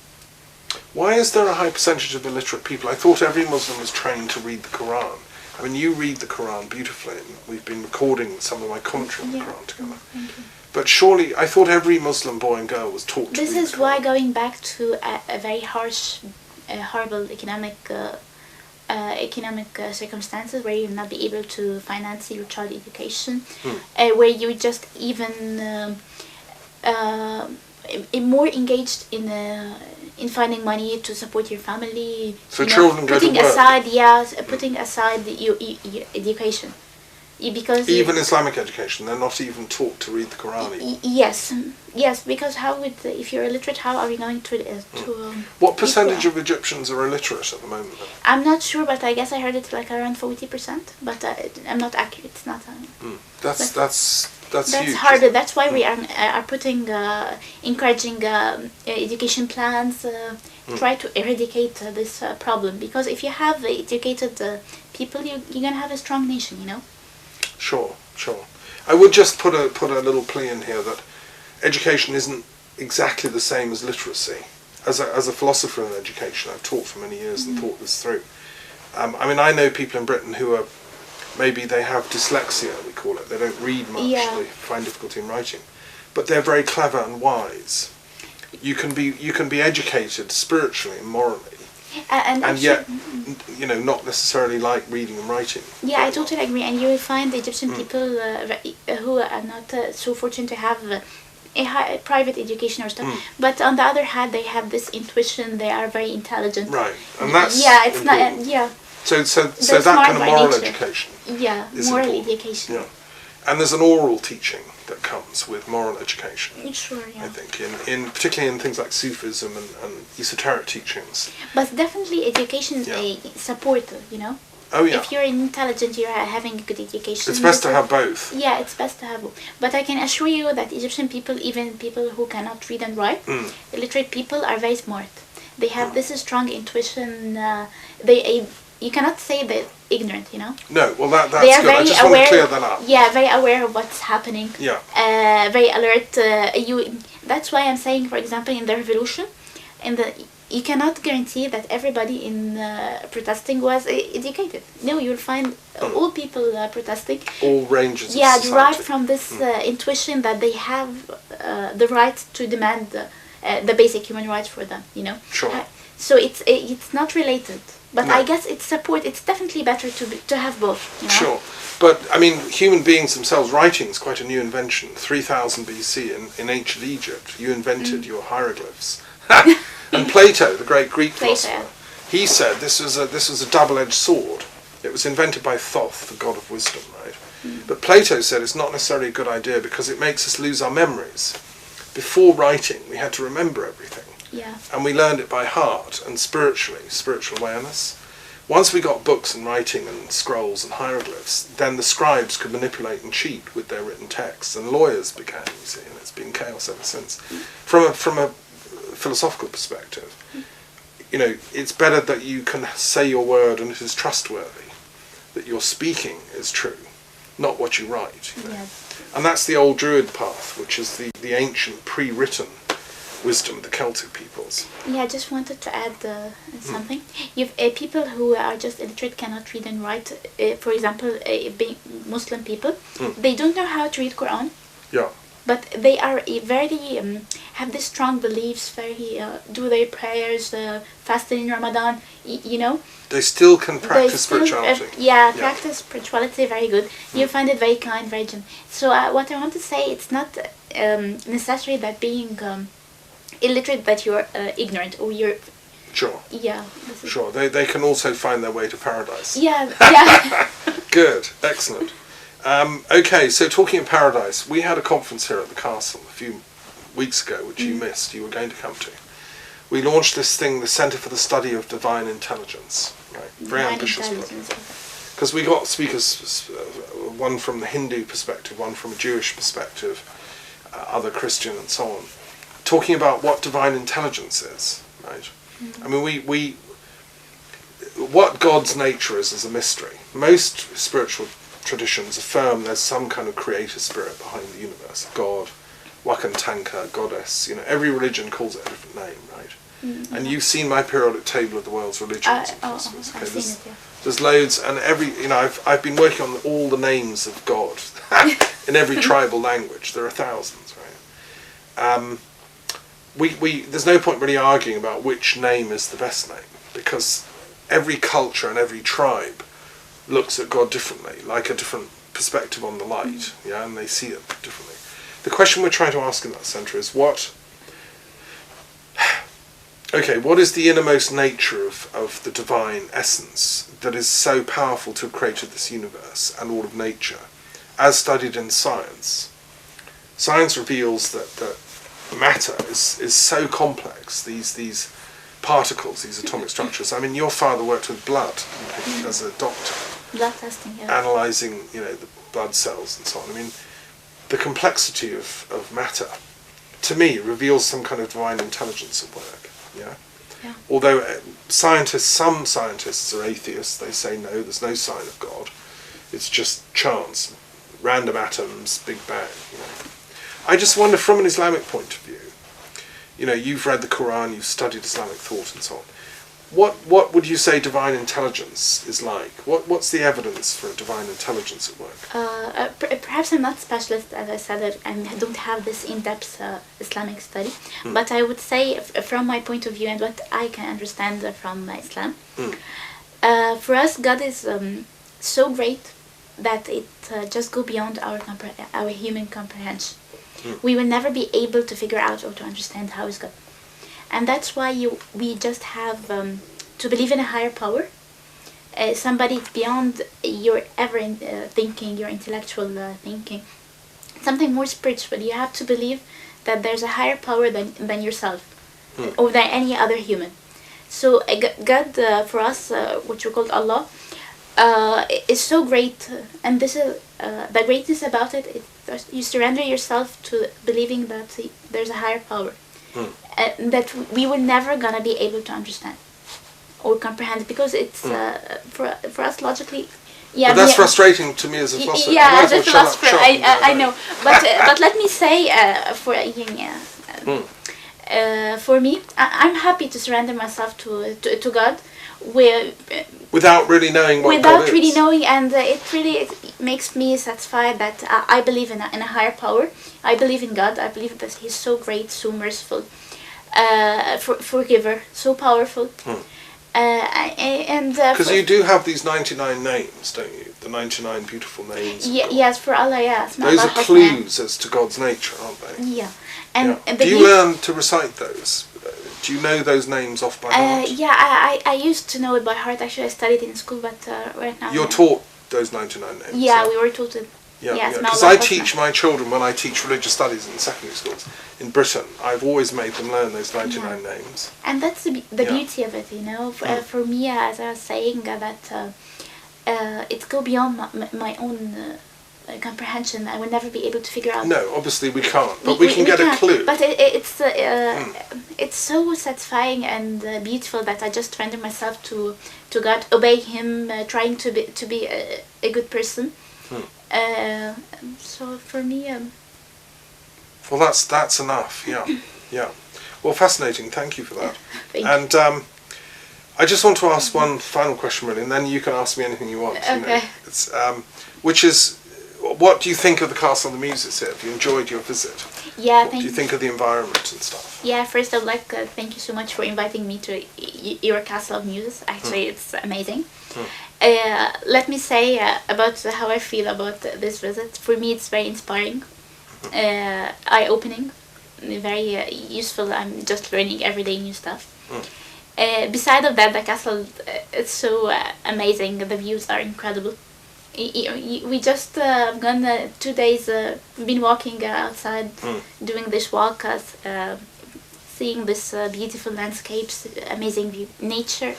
Why is there a high percentage of illiterate people? I thought every Muslim was trained to read the Quran. I mean, you read the Quran beautifully, and we've been recording some of my commentary on the Quran together. Thank you. But surely, I thought every Muslim boy and girl was taught to read the Quran. This is why, going back to a very harsh, horrible economic circumstances, where you will not be able to finance your child education, where you just even more engaged in finding money to support your family. So children go to work. Putting aside your education, because even Islamic education, they're not even taught to read the Quran. Yes, because how would, if you're illiterate, how are we going to what percentage of Egyptians are illiterate at the moment? I'm not sure, but I guess I heard it's like around 40%. But I'm not accurate. It's not. That's huge. Harder. That's why we are putting encouraging education plans. Try to eradicate this problem, because if you have educated people, you're gonna have a strong nation. You know. Sure. I would just put a little plea in here that education isn't exactly the same as literacy. As a philosopher in education, I've taught for many years and thought this through. I mean, I know people in Britain who are, maybe they have dyslexia, we call it. They don't read much, they find difficulty in writing. But they're very clever and wise. You can be educated spiritually and morally And yet, not necessarily like reading and writing. Yeah, I totally agree. And you will find the Egyptian people who are not so fortunate to have a high private education or stuff. But on the other hand, they have this intuition. They are very intelligent. Right, and that's it's important. not. Yeah. So that kind of moral education. Yeah, moral education. Yeah, and there's an oral teaching that comes with moral education. Sure, yeah. I think in particularly in things like Sufism and esoteric teachings. But definitely education support. Oh yeah. If you're intelligent, you're having a good education. It's best to have both. Yeah, it's best to have both. But I can assure you that Egyptian people, even people who cannot read and write, illiterate people are very smart. They have this strong intuition. You cannot say they're ignorant, No, well that's they are good. very I just aware, want to clear that up. Yeah, very aware of what's happening. Yeah. Very alert. That's why I'm saying, for example, in the revolution, you cannot guarantee that everybody in protesting was educated. No, you'll find all people protesting. All ranges of society. Derived from this intuition that they have the right to demand the basic human rights for them. Sure. So it's not related. But No. I guess it's definitely better to have both. Sure. But, I mean, human beings themselves, writing is quite a new invention. 3000 BC in ancient Egypt, you invented your hieroglyphs. And Plato, the great Greek philosopher, he said this was a double-edged sword. It was invented by Thoth, the god of wisdom, right? But Plato said it's not necessarily a good idea because it makes us lose our memories. Before writing, we had to remember everything. Yeah. And we learned it by heart and spiritual awareness. Once we got books and writing and scrolls and hieroglyphs, then the scribes could manipulate and cheat with their written texts, and lawyers began, you see, and it's been chaos ever since. From a philosophical perspective, it's better that you can say your word and it is trustworthy, that your speaking is true, not what you write. Yeah. And that's the old Druid path, which is the ancient pre-written wisdom of the Celtic peoples. Yeah, I just wanted to add something. You've people who are just illiterate, cannot read and write. For example, being Muslim people, they don't know how to read Quran. Yeah. But they are very have these strong beliefs. Very do their prayers, fasting in Ramadan. They still can practice spirituality. Practice spirituality very good. You find it very kind, very gentle. So what I want to say, it's not necessary that being illiterate that you're ignorant or you're. Sure. Yeah. Sure. They can also find their way to paradise. Yeah. Yeah. Good. Excellent. Okay, so talking of paradise, we had a conference here at the castle a few weeks ago, which you missed. You were going to come to. We launched this thing, the Centre for the Study of Divine Intelligence. Right. Very ambitious project. Because we got speakers, one from the Hindu perspective, one from a Jewish perspective, other Christian, and so on, talking about what divine intelligence is. Right. I mean, what God's nature is a mystery. Most spiritual traditions affirm there's some kind of creator spirit behind the universe. God, Wakantanka, goddess. Every religion calls it a different name, right? And you've seen my periodic table of the world's religions and philosophies. I've seen it, yeah. There's loads, and I've been working on all the names of God in every tribal language. There are thousands, right? There's no point really arguing about which name is the best name, because every culture and every tribe looks at God differently, like a different perspective on the light, and they see it differently. The question we're trying to ask in that centre is what is the innermost nature of the divine essence that is so powerful to have created this universe and all of nature, as studied in science? Science reveals that matter is so complex, these particles, these atomic structures. I mean, your father worked with blood as a doctor. Blood testing, yeah. Analysing, the blood cells and so on. I mean, the complexity of matter, to me, reveals some kind of divine intelligence at work. Yeah. Although some scientists are atheists, they say no, there's no sign of God. It's just chance, random atoms, Big Bang. I just wonder, from an Islamic point of view, you've read the Quran, you've studied Islamic thought and so on. what would you say divine intelligence is like? What's the evidence for divine intelligence at work? Perhaps I'm not specialist, as I said, and I don't have this in-depth Islamic study, but I would say from my point of view and what I can understand from Islam, for us God is so great that it just go beyond our human comprehension. We will never be able to figure out or to understand how is God. And that's why we just have to believe in a higher power, somebody beyond your thinking, your intellectual thinking, something more spiritual. You have to believe that there's a higher power than yourself or than any other human. So God, for us, what you call Allah, is so great, and this is the greatness about it. You surrender yourself to believing that there's a higher power. That we were never gonna be able to understand or comprehend, because it's for us logically. Yeah, but that's frustrating to me as a philosopher. Yeah, as a philosopher, I know. But let me say, for me, I'm happy to surrender myself to God, without really knowing what God is. Without really knowing, and it makes me satisfied that I believe in a higher power. I believe in God. I believe that He's so great, so merciful, forgiver, so powerful. Because you do have these 99 names, don't you? The 99 beautiful names. Yes, for Allah, yes. Those are clues as to God's nature, aren't they? Yeah. And do you learn to recite those? Do you know those names off by heart? Yeah, I used to know it by heart. Actually, I studied in school, but right now... You're taught those 99 names? Yeah, we were taught it. Yeah, because I teach my children, when I teach religious studies in secondary schools in Britain, I've always made them learn those 99 names. And that's the beauty of it, you know. For me, as I was saying, that it go beyond my own comprehension. I will never be able to figure out. No, obviously we can't, but we can get a clue. But it's so satisfying and beautiful that I just surrender myself to God, obey Him, trying to be a good person. So for me, well, that's enough. Yeah. Well, fascinating. Thank you for that. Thank you. I just want to ask one final question, really, and then you can ask me anything you want. Okay. You know, it's which is, what do you think of the Castle of the Muses here? Have you enjoyed your visit? Yeah. What do you think of the environment and stuff? Yeah. First, I'd like to thank you so much for inviting me to your Castle of Muses. Actually, it's amazing. Let me say about how I feel about this visit. For me, it's very inspiring, eye-opening, very useful. I'm just learning everyday new stuff. Beside of that, the castle is so amazing. The views are incredible. We just gone 2 days. We've been walking outside, doing this walk, seeing this beautiful landscapes, amazing view, nature.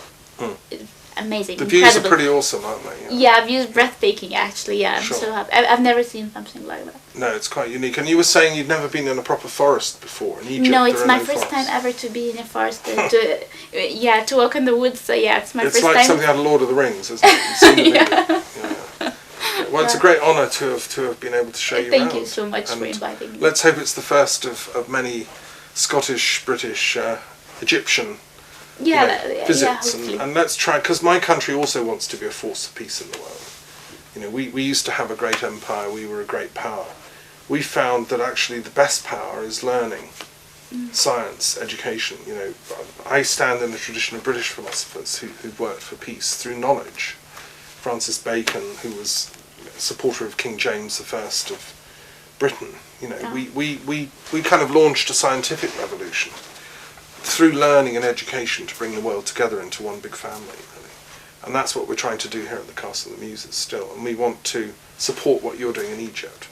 Amazing. The views are pretty awesome, aren't they? Yeah, views breathtaking, actually. Yeah, I'm so happy. I've never seen something like that. No, it's quite unique. And you were saying you'd never been in a proper forest before in Egypt. No, it's my first time ever to be in a forest. To walk in the woods. So yeah, it's my first time. It's like something out of Lord of the Rings, isn't it? You've seen the movie. Well, it's a great honour to have been able to show you around. Thank you so much for inviting me. Let's hope it's the first of many Scottish, British, Egyptian visits, and let's try, because my country also wants to be a force of peace in the world. You know, we used to have a great empire, we were a great power. We found that actually the best power is learning, science, education. You know, I stand in the tradition of British philosophers who worked for peace through knowledge. Francis Bacon, who was a supporter of King James I of Britain, you know, we kind of launched a scientific revolution through learning and education to bring the world together into one big family, really. And that's what we're trying to do here at the Castle of the Muses still. And we want to support what you're doing in Egypt,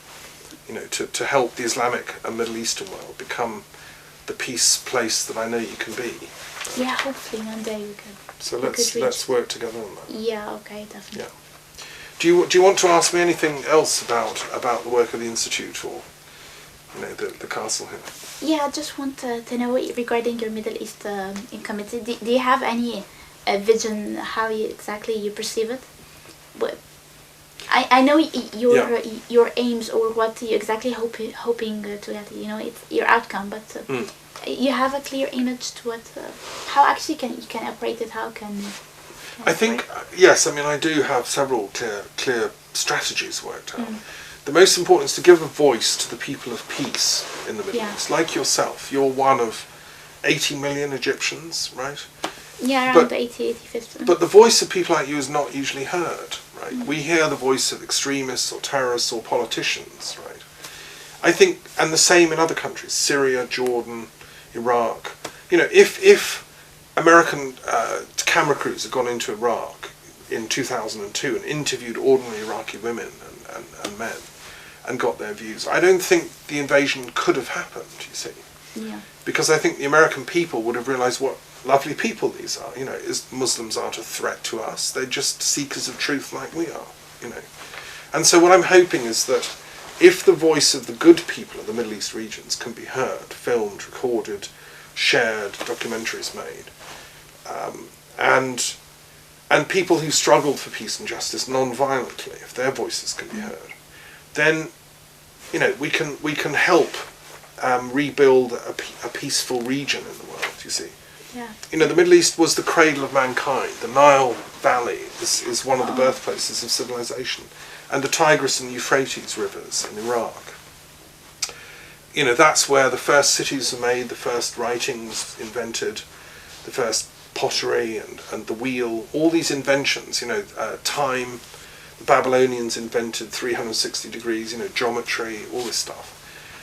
you know, to help the Islamic and Middle Eastern world become the peace place that I know you can be. Yeah, hopefully one day we can. So let's work together on that. Yeah, okay, definitely. Yeah. Do you want to ask me anything else about the work of the Institute, or the castle here? Yeah, I just want to know regarding your Middle East committee. Do you have any vision how exactly you perceive it? But I know your aims or what you exactly hoping to get. You know, it's your outcome. But you have a clear image to what, how actually you can operate it, how can I think, yes, I mean, I do have several clear strategies worked out. The most important is to give a voice to the people of peace in the Middle East, like yourself. You're one of 80 million Egyptians, right? Yeah, around 85th. But the voice of people like you is not usually heard, right? We hear the voice of extremists or terrorists or politicians, right? I think, and the same in other countries, Syria, Jordan, Iraq. You know, if American camera crews had gone into Iraq in 2002 and interviewed ordinary Iraqi women and men and got their views, I don't think the invasion could have happened, you see. Yeah. Because I think the American people would have realised what lovely people these are. You know, Muslims aren't a threat to us. They're just seekers of truth like we are, you know. And so what I'm hoping is that if the voice of the good people of the Middle East regions can be heard, filmed, recorded, shared, documentaries made, and people who struggled for peace and justice non-violently, if their voices can be heard, then, you know, we can help rebuild a peaceful region in the world, you see. Yeah. You know, the Middle East was the cradle of mankind. The Nile Valley is one of the birthplaces of civilization. And the Tigris and Euphrates rivers in Iraq. You know, that's where the first cities were made, the first writings invented, the first pottery and the wheel, all these inventions, you know, time, the Babylonians invented 360 degrees, you know, geometry, all this stuff.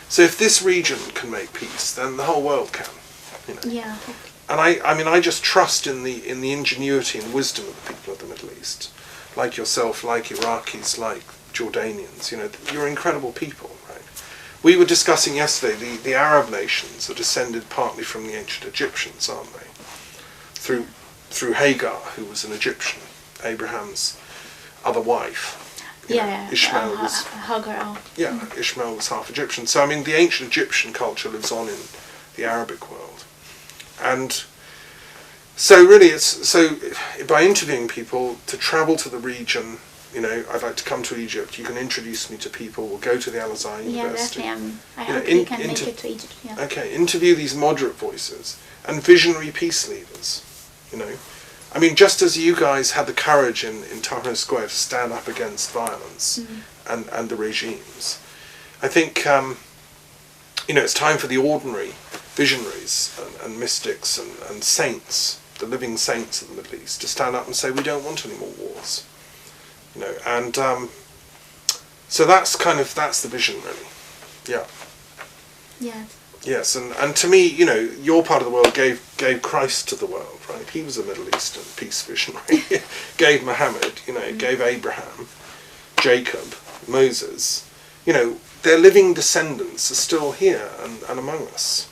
So if this region can make peace, then the whole world can, you know. Yeah. And I mean, I just trust in the ingenuity and wisdom of the people of the Middle East, like yourself, like Iraqis, like Jordanians. You know, you're incredible people, right? We were discussing yesterday the Arab nations are descended partly from the ancient Egyptians, aren't they? Through Hagar, who was an Egyptian, Abraham's other wife. Ishmael was Hagar. Ishmael was half Egyptian. So I mean, the ancient Egyptian culture lives on in the Arabic world. And so really so by interviewing people to travel to the region, you know, I'd like to come to Egypt, you can introduce me to people, we'll go to the Al Azhar University. Yeah, definitely. I hope you can make it to Egypt. Yeah. Okay, interview these moderate voices and visionary peace leaders, you know. I mean, just as you guys had the courage in Tahrir Square to stand up against violence and the regimes, I think, you know, it's time for the ordinary visionaries and mystics and saints, the living saints of the Middle East, to stand up and say, we don't want any more wars. You know, and so that's the vision, really. Yeah. Yeah. Yes, and to me, you know, your part of the world gave Christ to the world, right? He was a Middle Eastern peace visionary. Gave Muhammad, you know, gave Abraham, Jacob, Moses. You know, their living descendants are still here and among us.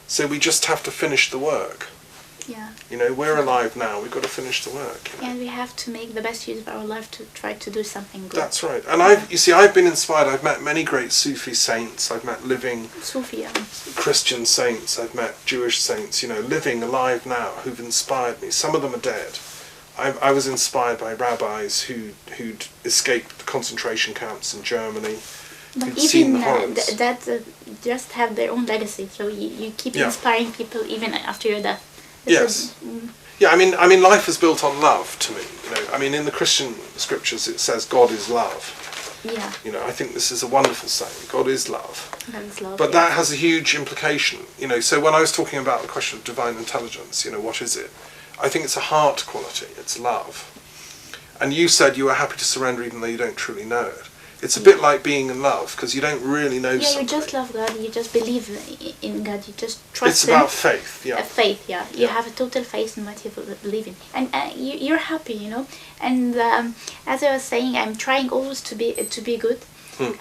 So we just have to finish the work. Yeah. You know, we're alive now, we've got to finish the work. You know? And we have to make the best use of our life to try to do something good. That's right. And I've been inspired. I've met many great Sufi saints. I've met living Christian saints. I've met Jewish saints, you know, living alive now, who've inspired me. Some of them are dead. I was inspired by rabbis who'd escaped the concentration camps in Germany. But even that just have their own legacy. So you keep inspiring people even after your death. Yes. Yeah, I mean, life is built on love to me. You know, I mean, in the Christian scriptures it says God is love. Yeah. You know, I think this is a wonderful saying. God is love. God is love. But that has a huge implication. You know, so when I was talking about the question of divine intelligence, you know, what is it? I think it's a heart quality. It's love. And you said you were happy to surrender even though you don't truly know it. It's a bit like being in love, because you don't really know something. Yeah, you just love God, you just believe in God, you just trust Him. It's about faith, yeah. Faith, yeah. You have a total faith in what you believe in. And you're happy, you know. And as I was saying, I'm trying always to be good.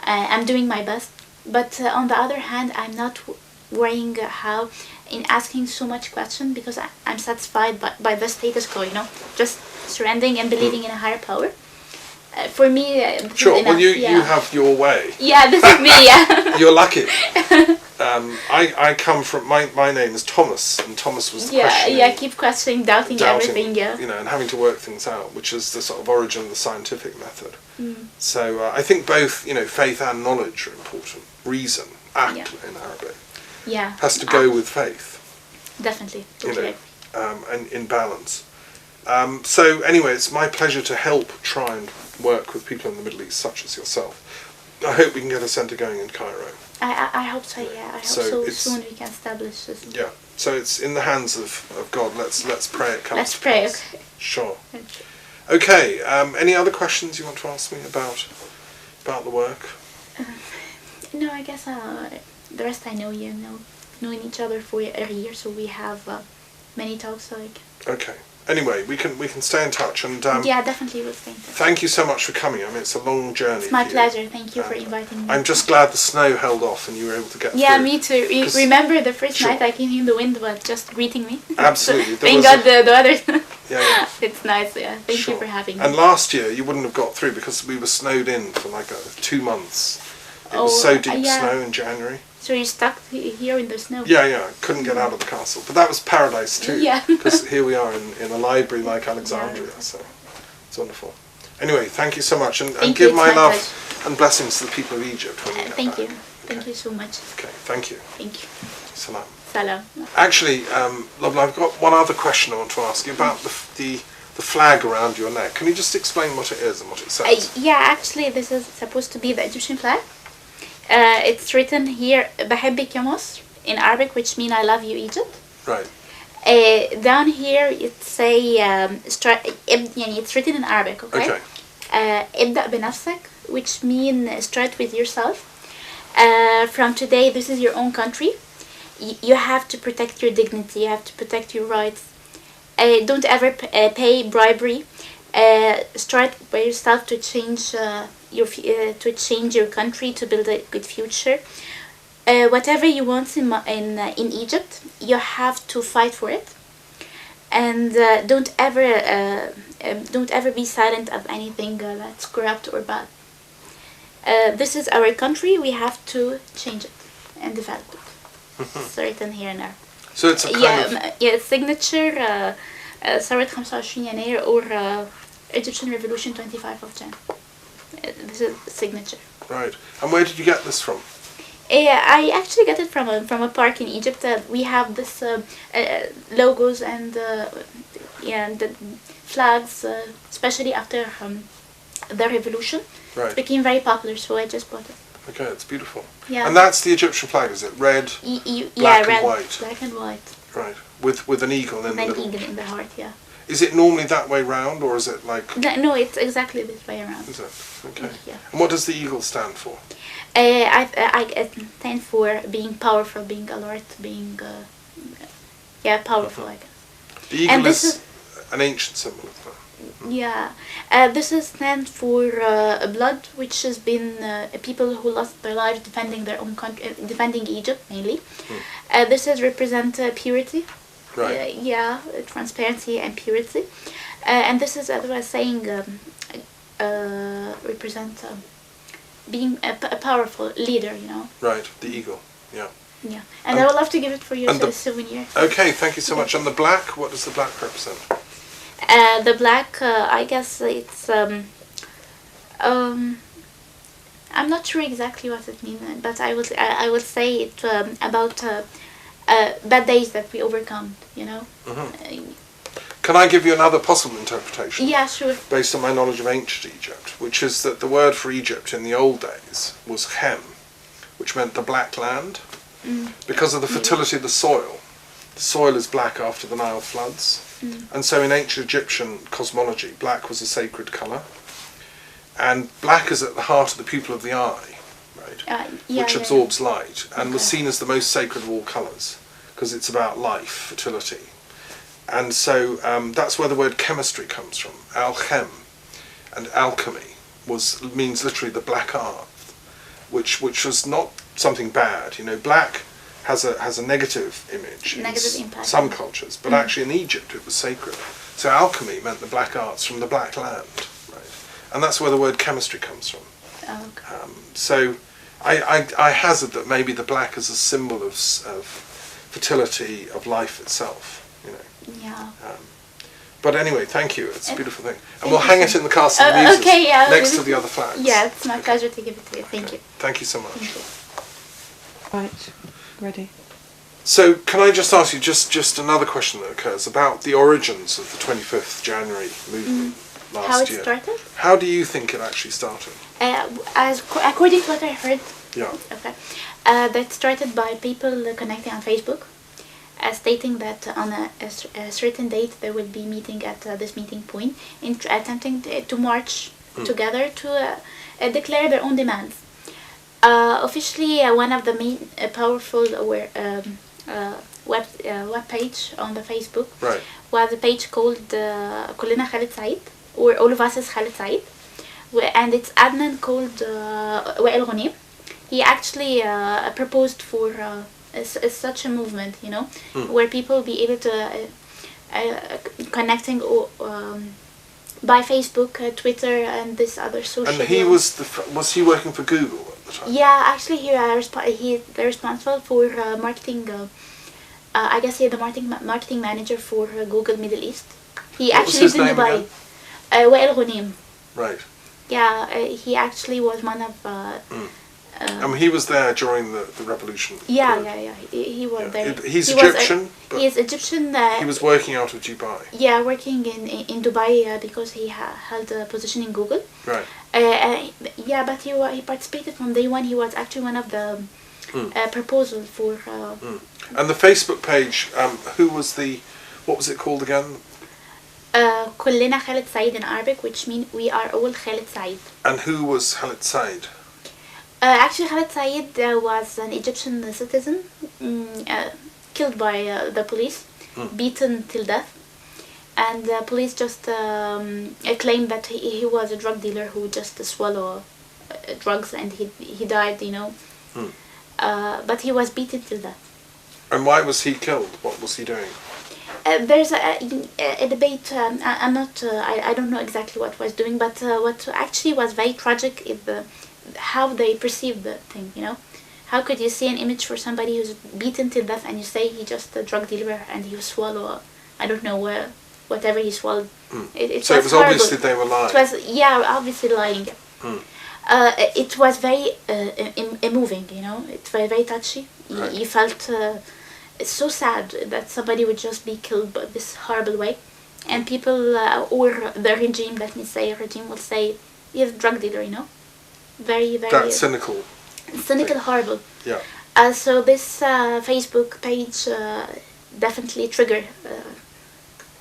I'm doing my best. But on the other hand, I'm not worrying how in asking so much question, because I'm satisfied by the status quo, you know. Just surrendering and believing in a higher power. For me, sure. Well, you have your way. Yeah, this is me. Yeah. You're lucky. I come from my name is Thomas, and Thomas was the questioning. I keep questioning, doubting everything. Yeah. You know, and having to work things out, which is the sort of origin of the scientific method. So I think both, you know, faith and knowledge are important. Reason, aql in Arabic. has to go with faith. Definitely. Totally. And in balance. So anyway, it's my pleasure to help try and work with people in the Middle East, such as yourself. I hope we can get a centre going in Cairo. I hope so, yeah. I hope so soon we can establish this. Yeah, so it's in the hands of God. Let's pray it comes. Let's pray, pass. okay. Sure. Okay, any other questions you want to ask me about the work? No, I guess the rest I know you, knowing each other for a year, so we have many talks, like... Okay. Anyway, we can stay in touch and... yeah, definitely we'll stay in touch. Thank you so much for coming. I mean, it's a long journey. It's my pleasure. Thank you for inviting me. I'm just glad the snow held off and you were able to get through. Yeah, me too. Remember the first night I came in, the wind was just greeting me? Absolutely. Thank God the weather... yeah. It's nice, yeah. Thank you for having me. And last year you wouldn't have got through because we were snowed in for like 2 months. It was so deep snow in January. So you're stuck here in the snow? Yeah. Couldn't get out of the castle. But that was paradise too. Yeah. Because here we are in a library like Alexandria. So it's wonderful. Anyway, thank you so much. And give my love and blessings to the people of Egypt when you get Thank back. you. Okay. Thank you so much. Okay, thank you. Thank you. Salam. Salam. Actually, Lobna, I've got one other question I want to ask you about the flag around your neck. Can you just explain what it is and what it says? Yeah, actually this is supposed to be the Egyptian flag. It's written here بحبك يا مصر in Arabic, which means I love you Egypt. Right. Down here it's it's written in Arabic, okay? ابدأ بنفسك, which means start with yourself. From today, this is your own country. You have to protect your dignity. You have to protect your rights. Don't ever pay bribery. Start by yourself to change your country, to build a good future. Whatever you want in Egypt, you have to fight for it. And don't ever be silent of anything that's corrupt or bad. This is our country. We have to change it and develop it. It's written here now. So it's a kind of... signature ثورة 25 يناير or Egyptian Revolution 25 of Jan. This is signature. Right. And where did you get this from? I actually got it from a park in Egypt. We have this logos and the flags, especially after the revolution. Right. It became very popular, so I just bought it. Okay, it's beautiful. Yeah. And that's the Egyptian flag, is it? Red, black and white. Black and white. Right. With an eagle in the middle. An eagle in the heart, yeah. Is it normally that way round, or is it like... No, it's exactly this way around. Is it? Okay. Yeah. And what does the eagle stand for? I stand for being powerful, being alert, being... powerful, I guess. The eagle is an ancient symbol of that. Yeah, this is stand for blood, which has been people who lost their lives defending their own country, defending Egypt mainly. This is represent purity. Right. Transparency and purity. And this is, as I was saying, represent being a powerful leader, Right, the eagle, yeah. Yeah, and I would love to give it for you as a souvenir. Okay, thank you so much. And the black, what does the black represent? The black, I guess it's, I'm not sure exactly what it means, but I would say it about bad days that we overcome, Can I give you another possible interpretation? Yeah, sure. Based on my knowledge of ancient Egypt, which is that the word for Egypt in the old days was Chem, which meant the black land, because of the fertility of the soil. The soil is black after the Nile floods. And so in ancient Egyptian cosmology, black was a sacred colour. And black is at the heart of the pupil of the eye, right? Which absorbs light, and was seen as the most sacred of all colours, because it's about life, fertility. And so that's where the word chemistry comes from. Al-chem and alchemy means literally the black art, which was not something bad. Black has a negative image in some cultures, but actually in Egypt it was sacred. So alchemy meant the black arts from the black land, right? And that's where the word chemistry comes from. So I hazard that maybe the black is a symbol of fertility, of life itself, Yeah. But anyway, thank you. It's a beautiful thing. And we'll hang it in the castle of Muses next to the other flags. Yeah, it's my pleasure to give it to you. Thank you. Thank you so much. Thank you. Right, ready. So can I just ask you just another question that occurs about the origins of the 25th January movement last How it year? started? How do you think it actually started? According to what I heard, Yeah. okay, that started by people connecting on Facebook, stating that on a certain date they will be meeting at this meeting point, attempting to march together to declare their own demands. Officially, one of the main powerful web page on the Facebook Right. was a page called كلنا خالد سعيد, or All of Us is Khaled Said, and its admin called Wael Ghanem. He actually proposed for such a movement, where people be able to connecting by Facebook, Twitter, and this other social. And he was he working for Google at the time? Yeah, actually, he's responsible for marketing. I guess he's the marketing manager for Google Middle East. He What actually was his lives in name Dubai. again? Wael Ghanem. Right. Yeah, he actually was one of. He was there during the revolution. Yeah. He was Yeah. there. He's He Egyptian, but he is Egyptian. he was working out of Dubai. Yeah, working in Dubai because he held a position in Google. Right. Yeah, but he participated from day one. He was actually one of the proposal for. And the Facebook page, what was it called again? كلنا خالد سعيد in Arabic, which means we are all Khaled Said. And who was Khaled Said? Actually, Khaled Said was an Egyptian citizen, killed by the police, beaten till death, and the police just claimed that he was a drug dealer who just swallowed drugs, and he died, but he was beaten till death. And why was he killed? What was he doing? There's a debate. I don't know exactly what was doing, but what actually was very tragic is how they perceive the thing. How could you see an image for somebody who's beaten to death and you say he's just a drug dealer and he swallow I don't know whatever he swallowed. So it was obvious that they were lying. It was obviously lying. It was very moving. It's very, very touchy. Right. You felt. It's so sad that somebody would just be killed by this horrible way, and people or the regime, will say he's a drug dealer, very, very. That's cynical. Cynical, horrible. Yeah. So this Facebook page definitely triggered.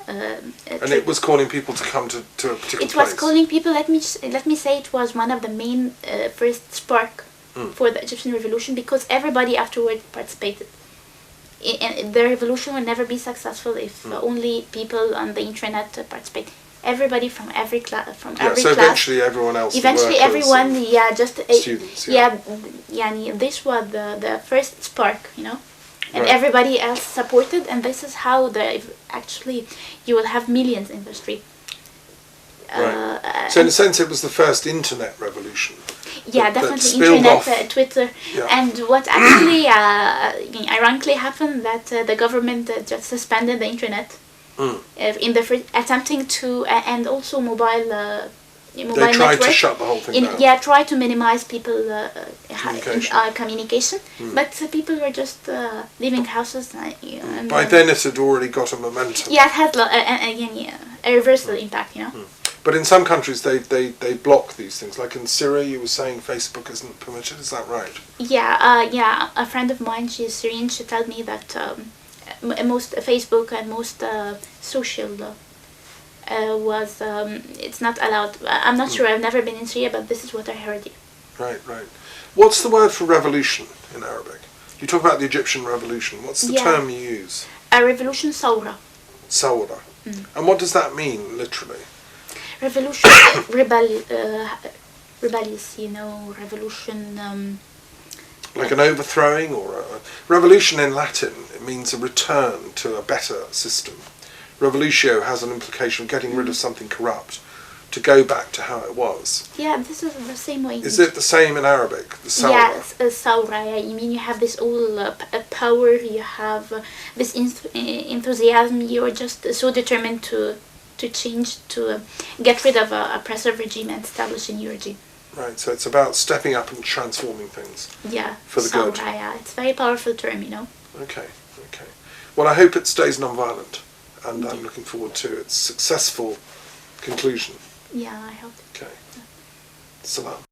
And it was calling people to come to a particular place. It was calling people. Let me say it was one of the main first spark for the Egyptian revolution, because everybody afterward participated. The revolution will never be successful if only people on the internet participate. Everybody from every class, so eventually everyone else. Eventually everyone, just students. This was the first spark, and Right. everybody else supported, and this is how you will have millions in the street. Right. So in a sense, it was the first internet revolution. Yeah, definitely internet, Twitter, Yeah. and what actually ironically happened that the government just suspended the internet in the attempting to and also mobile They tried to shut the whole thing down. Yeah, try to minimize people communication, but people were just leaving houses. And, by then, it had already got a momentum. Yeah, it had a reversal impact, But in some countries, they block these things. Like in Syria, you were saying Facebook isn't permitted. Is that right? Yeah. A friend of mine, she's Syrian. She told me that most Facebook and most social was it's not allowed. I'm not sure. I've never been in Syria, but this is what I heard. Right. What's the word for revolution in Arabic? You talk about the Egyptian revolution. What's the term you use? A revolution, Sawra. Sawra. And what does that mean, literally? Revolution, rebellious, revolution. Like an overthrowing, or a revolution in Latin, it means a return to a better system. Revolutio has an implication of getting rid of something corrupt, to go back to how it was. Yeah, this is the same way. Is it the same in Arabic? The Sawra? Yeah, Sawra. You mean you have this all power, you have this enthusiasm, you're just so determined to change, to get rid of a oppressive regime and establish a new regime. Right, so it's about stepping up and transforming things. Yeah, for the good. Yeah, it's a very powerful term, Okay. Well, I hope it stays non-violent, and Okay. I'm looking forward to its successful conclusion. Yeah, I hope. Okay. Salam.